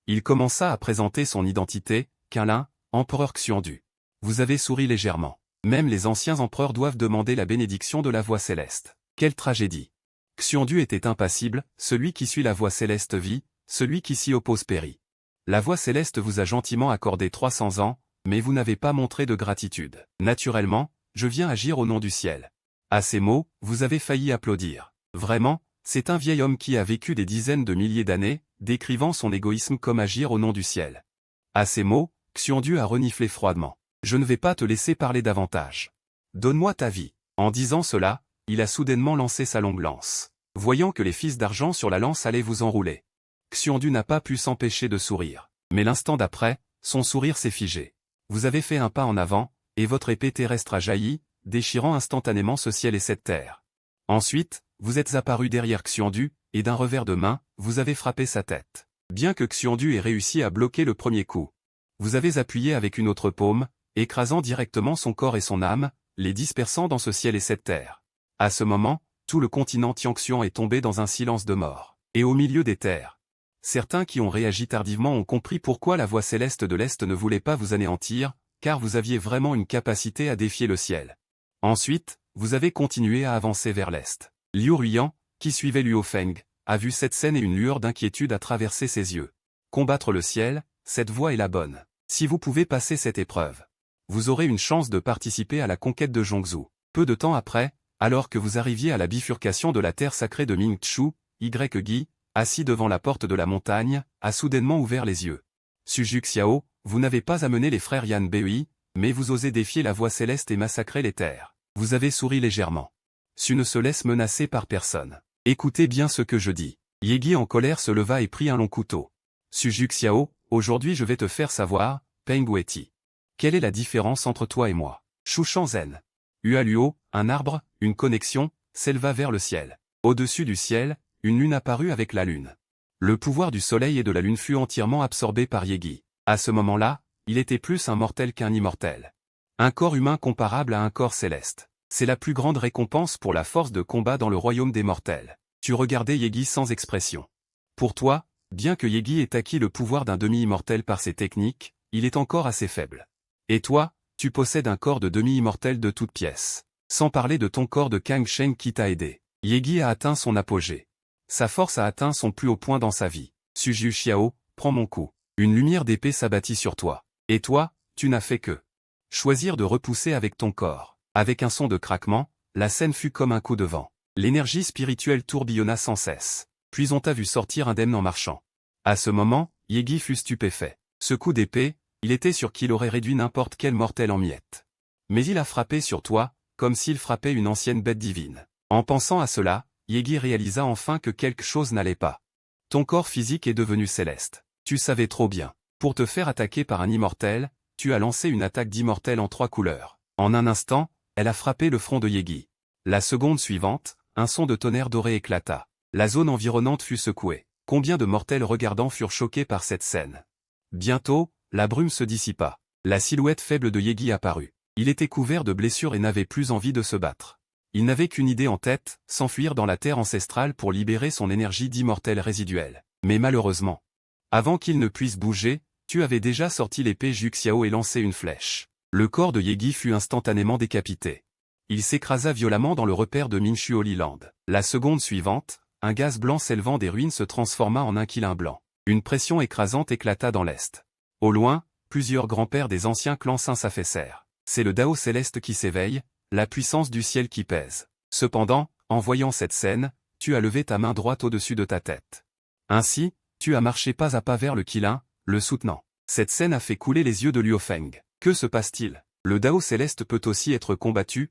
Il commença à présenter son identité, Qinlin, empereur Xiandu. Vous avez souri légèrement. Même les anciens empereurs doivent demander la bénédiction de la voie céleste. Quelle tragédie! Xiandu était impassible, celui qui suit la voie céleste vit, celui qui s'y oppose périt. La voie céleste vous a gentiment accordé 300 ans, mais vous n'avez pas montré de gratitude. Naturellement, je viens agir au nom du ciel. À ces mots, vous avez failli applaudir. Vraiment, c'est un vieil homme qui a vécu des dizaines de milliers d'années, décrivant son égoïsme comme agir au nom du ciel. À ces mots, Xiandu a reniflé froidement. Je ne vais pas te laisser parler davantage. Donne-moi ta vie. En disant cela, il a soudainement lancé sa longue lance. Voyant que les fils d'argent sur la lance allaient vous enrouler, Xiandu n'a pas pu s'empêcher de sourire. Mais l'instant d'après, son sourire s'est figé. Vous avez fait un pas en avant, et votre épée terrestre a jailli, déchirant instantanément ce ciel et cette terre. Ensuite, vous êtes apparu derrière Xiandu, et d'un revers de main, vous avez frappé sa tête. Bien que Xiandu ait réussi à bloquer le premier coup, vous avez appuyé avec une autre paume, écrasant directement son corps et son âme, les dispersant dans ce ciel et cette terre. À ce moment, tout le continent Tianxian est tombé dans un silence de mort. Et au milieu des terres, certains qui ont réagi tardivement ont compris pourquoi la voie céleste de l'Est ne voulait pas vous anéantir, car vous aviez vraiment une capacité à défier le ciel. Ensuite, vous avez continué à avancer vers l'Est. Liu Ruiyan, qui suivait Luo Feng, a vu cette scène et une lueur d'inquiétude a traversé ses yeux. Combattre le ciel, cette voie est la bonne. Si vous pouvez passer cette épreuve, vous aurez une chance de participer à la conquête de Zhongzhou. Peu de temps après, alors que vous arriviez à la bifurcation de la terre sacrée de Mingchu, Yi, assis devant la porte de la montagne, a soudainement ouvert les yeux. Suju Xiao, vous n'avez pas amené les frères Yan Bei, mais vous osez défier la voie céleste et massacrer les terres. Vous avez souri légèrement. Su ne se laisse menacer par personne. Écoutez bien ce que je dis. Yegi en colère se leva et prit un long couteau. Suju Xiao, aujourd'hui je vais te faire savoir, Peng Weti. Quelle est la différence entre toi et moi? Shu Shanzhen. Hualuo, un arbre, une connexion, s'éleva vers le ciel. Au-dessus du ciel, une lune apparut avec la lune. Le pouvoir du soleil et de la lune fut entièrement absorbé par Yegi. À ce moment-là, il était plus un mortel qu'un immortel. Un corps humain comparable à un corps céleste. C'est la plus grande récompense pour la force de combat dans le royaume des mortels. Tu regardais Yegi sans expression. Pour toi, bien que Yegi ait acquis le pouvoir d'un demi-immortel par ses techniques, il est encore assez faible. Et toi, tu possèdes un corps de demi-immortel de toutes pièces. Sans parler de ton corps de Kang Sheng qui t'a aidé. Yegi a atteint son apogée. Sa force a atteint son plus haut point dans sa vie. Suju Xiao, prends mon coup. Une lumière d'épée s'abattit sur toi. Et toi, tu n'as fait que choisir de repousser avec ton corps. Avec un son de craquement, la scène fut comme un coup de vent. L'énergie spirituelle tourbillonna sans cesse. Puis on t'a vu sortir indemne en marchant. À ce moment, Yegi fut stupéfait. Ce coup d'épée, il était sûr qu'il aurait réduit n'importe quel mortel en miettes. Mais il a frappé sur toi, comme s'il frappait une ancienne bête divine. En pensant à cela, Yegi réalisa enfin que quelque chose n'allait pas. Ton corps physique est devenu céleste. Tu savais trop bien. Pour te faire attaquer par un immortel, tu as lancé une attaque d'immortel en 3 couleurs. En un instant, elle a frappé le front de Yegi. La seconde suivante, un son de tonnerre doré éclata. La zone environnante fut secouée. Combien de mortels regardants furent choqués par cette scène? Bientôt, la brume se dissipa. La silhouette faible de Yegi apparut. Il était couvert de blessures et n'avait plus envie de se battre. Il n'avait qu'une idée en tête, s'enfuir dans la terre ancestrale pour libérer son énergie d'immortel résiduelle. Mais malheureusement, avant qu'il ne puisse bouger, tu avais déjà sorti l'épée Juxiao et lancé une flèche. Le corps de Yegi fut instantanément décapité. Il s'écrasa violemment dans le repère de Minshu Holy Land. La seconde suivante, un gaz blanc s'élevant des ruines se transforma en un quilin blanc. Une pression écrasante éclata dans l'est. Au loin, plusieurs grands-pères des anciens clans saints s'affaissèrent. C'est le Dao céleste qui s'éveille, la puissance du ciel qui pèse. Cependant, en voyant cette scène, tu as levé ta main droite au-dessus de ta tête. Ainsi, tu as marché pas à pas vers le Qilin, le soutenant. Cette scène a fait couler les yeux de Liu Feng. Que se passe-t-il? Le Dao céleste peut aussi être combattu?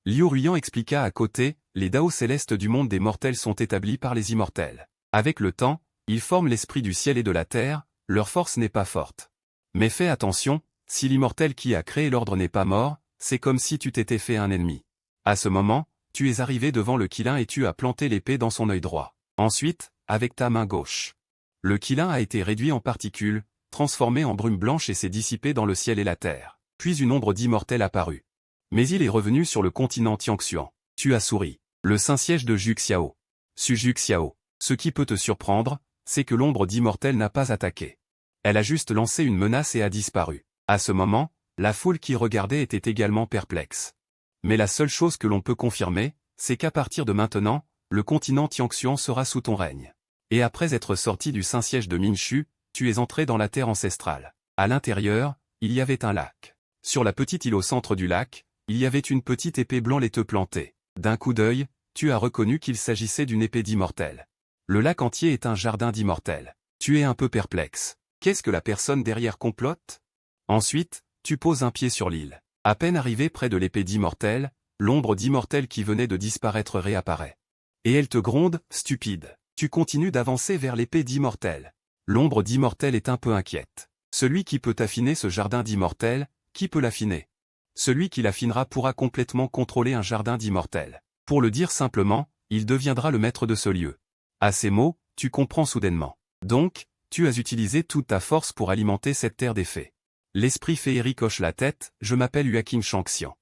Liu Ruyan expliqua à côté, les Dao célestes du monde des mortels sont établis par les immortels. Avec le temps, ils forment l'esprit du ciel et de la terre, leur force n'est pas forte. Mais fais attention, si l'immortel qui a créé l'ordre n'est pas mort, c'est comme si tu t'étais fait un ennemi. À ce moment, tu es arrivé devant le Qilin et tu as planté l'épée dans son œil droit. Ensuite, avec ta main gauche. Le Qilin a été réduit en particules, transformé en brume blanche et s'est dissipé dans le ciel et la terre. Puis une ombre d'immortel apparut. Mais il est revenu sur le continent Tianxuan. Tu as souri. Le Saint-Siège de Juxiao. Juxiao. Ce qui peut te surprendre, c'est que l'ombre d'immortel n'a pas attaqué. Elle a juste lancé une menace et a disparu. À ce moment, la foule qui regardait était également perplexe. Mais la seule chose que l'on peut confirmer, c'est qu'à partir de maintenant, le continent Tianxuan sera sous ton règne. Et après être sorti du Saint-Siège de Minshu, tu es entré dans la terre ancestrale. À l'intérieur, il y avait un lac. Sur la petite île au centre du lac, il y avait une petite épée blanc laiteux plantée. D'un coup d'œil, tu as reconnu qu'il s'agissait d'une épée d'immortel. Le lac entier est un jardin d'immortel. Tu es un peu perplexe. Qu'est-ce que la personne derrière complote? Ensuite, tu poses un pied sur l'île. À peine arrivé près de l'épée d'immortel, l'ombre d'immortel qui venait de disparaître réapparaît. Et elle te gronde, stupide. Tu continues d'avancer vers l'épée d'immortel. L'ombre d'immortel est un peu inquiète. Celui qui peut affiner ce jardin d'immortel, qui peut l'affiner? Celui qui l'affinera pourra complètement contrôler un jardin d'immortel. Pour le dire simplement, il deviendra le maître de ce lieu. À ces mots, tu comprends soudainement. Donc, tu as utilisé toute ta force pour alimenter cette terre des fées. L'esprit féerique hoche la tête, je m'appelle Huaking Shangxian.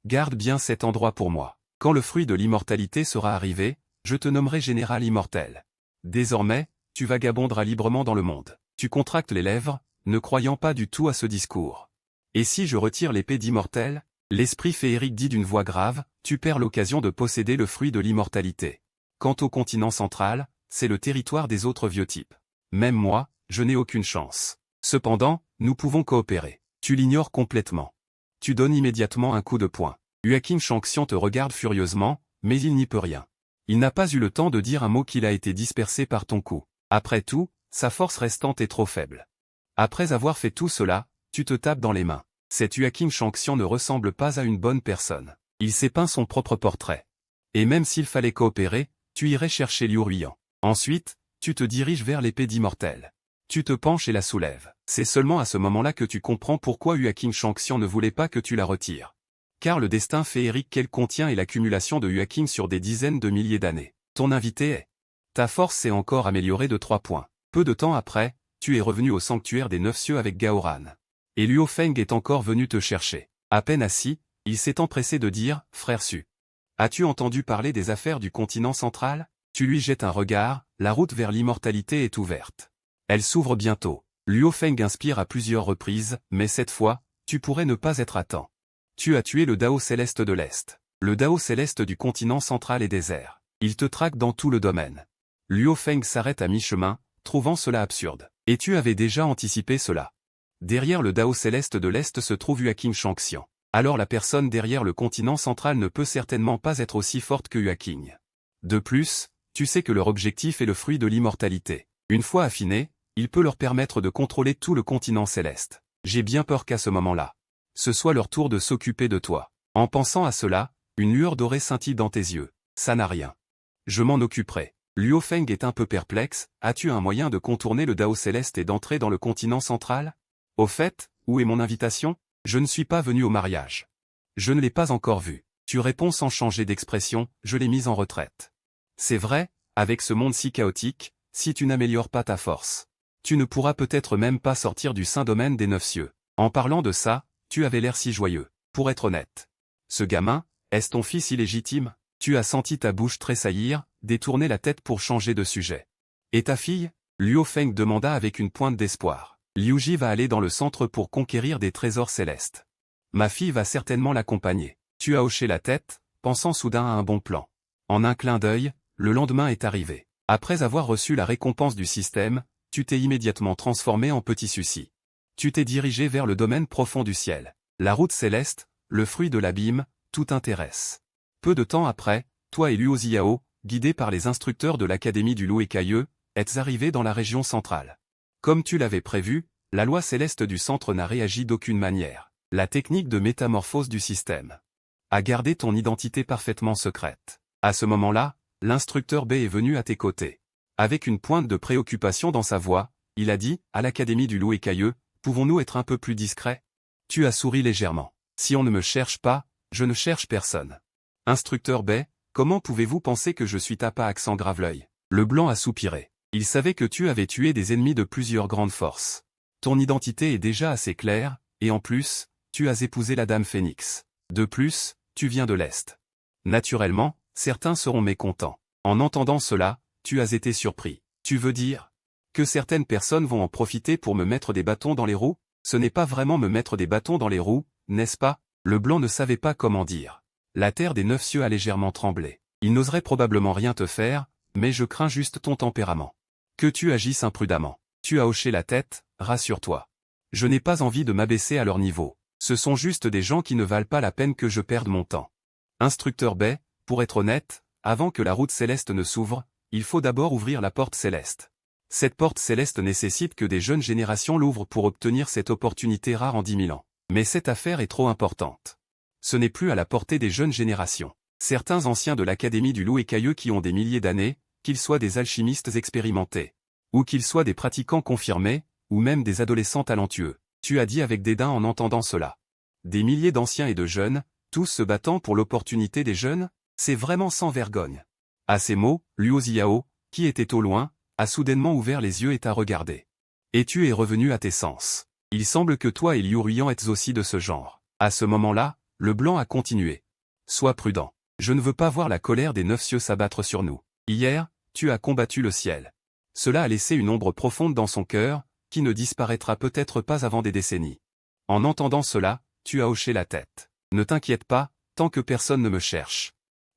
Garde bien cet endroit pour moi. Quand le fruit de l'immortalité sera arrivé, je te nommerai général immortel. Désormais, tu vagabonderas librement dans le monde. Tu contractes les lèvres, ne croyant pas du tout à ce discours. Et si je retire l'épée d'immortel? L'esprit féerique dit d'une voix grave, tu perds l'occasion de posséder le fruit de l'immortalité. Quant au continent central, c'est le territoire des autres vieux types. Même moi, je n'ai aucune chance. Cependant, nous pouvons coopérer. Tu l'ignores complètement. Tu donnes immédiatement un coup de poing. Huaking Shangxian te regarde furieusement, mais il n'y peut rien. Il n'a pas eu le temps de dire un mot qu'il a été dispersé par ton coup. Après tout, sa force restante est trop faible. Après avoir fait tout cela, tu te tapes dans les mains. Cet Huaking Shangxian ne ressemble pas à une bonne personne. Il s'est peint son propre portrait. Et même s'il fallait coopérer, tu irais chercher Liu Ruyan. Ensuite, tu te diriges vers l'épée d'immortel. Tu te penches et la soulèves. C'est seulement à ce moment-là que tu comprends pourquoi Huaking Shangxian ne voulait pas que tu la retires. Car le destin féerique qu'elle contient est l'accumulation de Huaking sur des dizaines de milliers d'années. Ton invité est. Ta force s'est encore améliorée de 3 points. Peu de temps après, tu es revenu au sanctuaire des 9 cieux avec Gaoran. Et Luo Feng est encore venu te chercher. À peine assis, il s'est empressé de dire, frère Su. As-tu entendu parler des affaires du continent central? Tu lui jettes un regard, la route vers l'immortalité est ouverte. Elle s'ouvre bientôt. Luo Feng inspire à plusieurs reprises, mais cette fois, tu pourrais ne pas être à temps. Tu as tué le Dao céleste de l'Est. Le Dao céleste du continent central est désert. Il te traque dans tout le domaine. Luo Feng s'arrête à mi-chemin, trouvant cela absurde. Et tu avais déjà anticipé cela. Derrière le Dao céleste de l'Est se trouve Huaking Shangxian. Alors la personne derrière le continent central ne peut certainement pas être aussi forte que Huaking. De plus, tu sais que leur objectif est le fruit de l'immortalité. Une fois affiné, il peut leur permettre de contrôler tout le continent céleste. J'ai bien peur qu'à ce moment-là, ce soit leur tour de s'occuper de toi. En pensant à cela, une lueur dorée scintille dans tes yeux. Ça n'a rien. Je m'en occuperai. Luo Feng est un peu perplexe. As-tu un moyen de contourner le Dao céleste et d'entrer dans le continent central? Au fait, où est mon invitation? Je ne suis pas venu au mariage. Je ne l'ai pas encore vu. Tu réponds sans changer d'expression, je l'ai mise en retraite. C'est vrai, avec ce monde si chaotique, si tu n'améliores pas ta force, tu ne pourras peut-être même pas sortir du saint domaine des 9 cieux. En parlant de ça, tu avais l'air si joyeux. Pour être honnête. Ce gamin, est-ce ton fils illégitime? Tu as senti ta bouche tressaillir, détourner la tête pour changer de sujet. Et ta fille? Luo Feng demanda avec une pointe d'espoir. Liu Ji va aller dans le centre pour conquérir des trésors célestes. Ma fille va certainement l'accompagner. Tu as hoché la tête, pensant soudain à un bon plan. En un clin d'œil, le lendemain est arrivé. Après avoir reçu la récompense du système, tu t'es immédiatement transformé en petit Suci. Tu t'es dirigé vers le domaine profond du ciel. La route céleste, le fruit de l'abîme, tout intéresse. Peu de temps après, toi et Luo Ziao, guidés par les instructeurs de l'Académie du Loup Écailleux, êtes arrivés dans la région centrale. Comme tu l'avais prévu, la loi céleste du centre n'a réagi d'aucune manière. La technique de métamorphose du système a gardé ton identité parfaitement secrète. À ce moment-là, l'instructeur B est venu à tes côtés. Avec une pointe de préoccupation dans sa voix, il a dit, à l'Académie du Loup Écailleux, pouvons-nous être un peu plus discrets? Tu as souri légèrement. Si on ne me cherche pas, je ne cherche personne. Instructeur B, comment pouvez-vous penser que je suis Tapa accent grave l'œil? Le blanc a soupiré. Il savait que tu avais tué des ennemis de plusieurs grandes forces. Ton identité est déjà assez claire, et en plus, tu as épousé la Dame Phénix. De plus, tu viens de l'Est. Naturellement, certains seront mécontents. En entendant cela, tu as été surpris. Tu veux dire que certaines personnes vont en profiter pour me mettre des bâtons dans les roues? Ce n'est pas vraiment me mettre des bâtons dans les roues, n'est-ce pas? Le blanc ne savait pas comment dire. La terre des 9 cieux a légèrement tremblé. Il n'oserait probablement rien te faire, mais je crains juste ton tempérament. Que tu agisses imprudemment. Tu as hoché la tête, rassure-toi. Je n'ai pas envie de m'abaisser à leur niveau. Ce sont juste des gens qui ne valent pas la peine que je perde mon temps. Instructeur B, pour être honnête, avant que la route céleste ne s'ouvre, il faut d'abord ouvrir la porte céleste. Cette porte céleste nécessite que des jeunes générations l'ouvrent pour obtenir cette opportunité rare en 10 000 ans. Mais cette affaire est trop importante. Ce n'est plus à la portée des jeunes générations. Certains anciens de l'Académie du Loup Écailleux qui ont des milliers d'années, qu'ils soient des alchimistes expérimentés, ou qu'ils soient des pratiquants confirmés, ou même des adolescents talentueux. Tu as dit avec dédain en entendant cela. Des milliers d'anciens et de jeunes, tous se battant pour l'opportunité des jeunes, c'est vraiment sans vergogne. À ces mots, Luo Ziao, qui était au loin, a soudainement ouvert les yeux et t'a regardé. Et tu es revenu à tes sens. Il semble que toi et Liu Ruyan êtes aussi de ce genre. À ce moment-là, le blanc a continué. Sois prudent. Je ne veux pas voir la colère des 9 cieux s'abattre sur nous. Hier, tu as combattu le ciel. Cela a laissé une ombre profonde dans son cœur, qui ne disparaîtra peut-être pas avant des décennies. En entendant cela, tu as hoché la tête. Ne t'inquiète pas, tant que personne ne me cherche.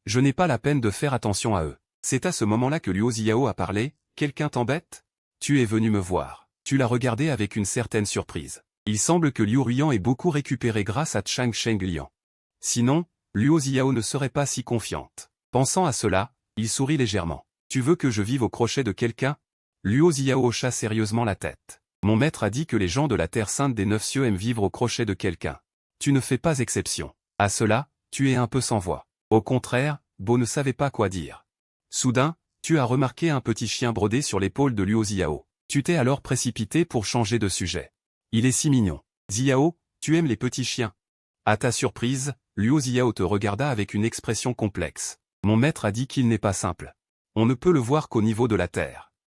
Je n'ai pas la peine de faire attention à eux. C'est à ce moment-là que Luo Ziao a parlé. Quelqu'un t'embête? Tu es venu me voir. Tu l'as regardé avec une certaine surprise. Il semble que Liu Ruyan ait beaucoup récupéré grâce à Chang Shenglian. Sinon, Luo Ziao ne serait pas si confiante. Pensant à cela, il sourit légèrement. Tu veux que je vive au crochet de quelqu'un? Luo Ziao hocha sérieusement la tête. Mon maître a dit que les gens de la terre sainte des 9 cieux aiment vivre au crochet de quelqu'un. Tu ne fais pas exception. À cela, tu es un peu sans voix. Au contraire, Bo ne savait pas quoi dire. Soudain, tu as remarqué un petit chien brodé sur l'épaule de Luo Ziao. Tu t'es alors précipité pour changer de sujet. Il est si mignon. Xiao, tu aimes les petits chiens. À ta surprise, Luo Xiao te regarda avec une expression complexe. Mon maître a dit qu'il n'est pas simple. On ne peut le voir qu'au niveau de la terre.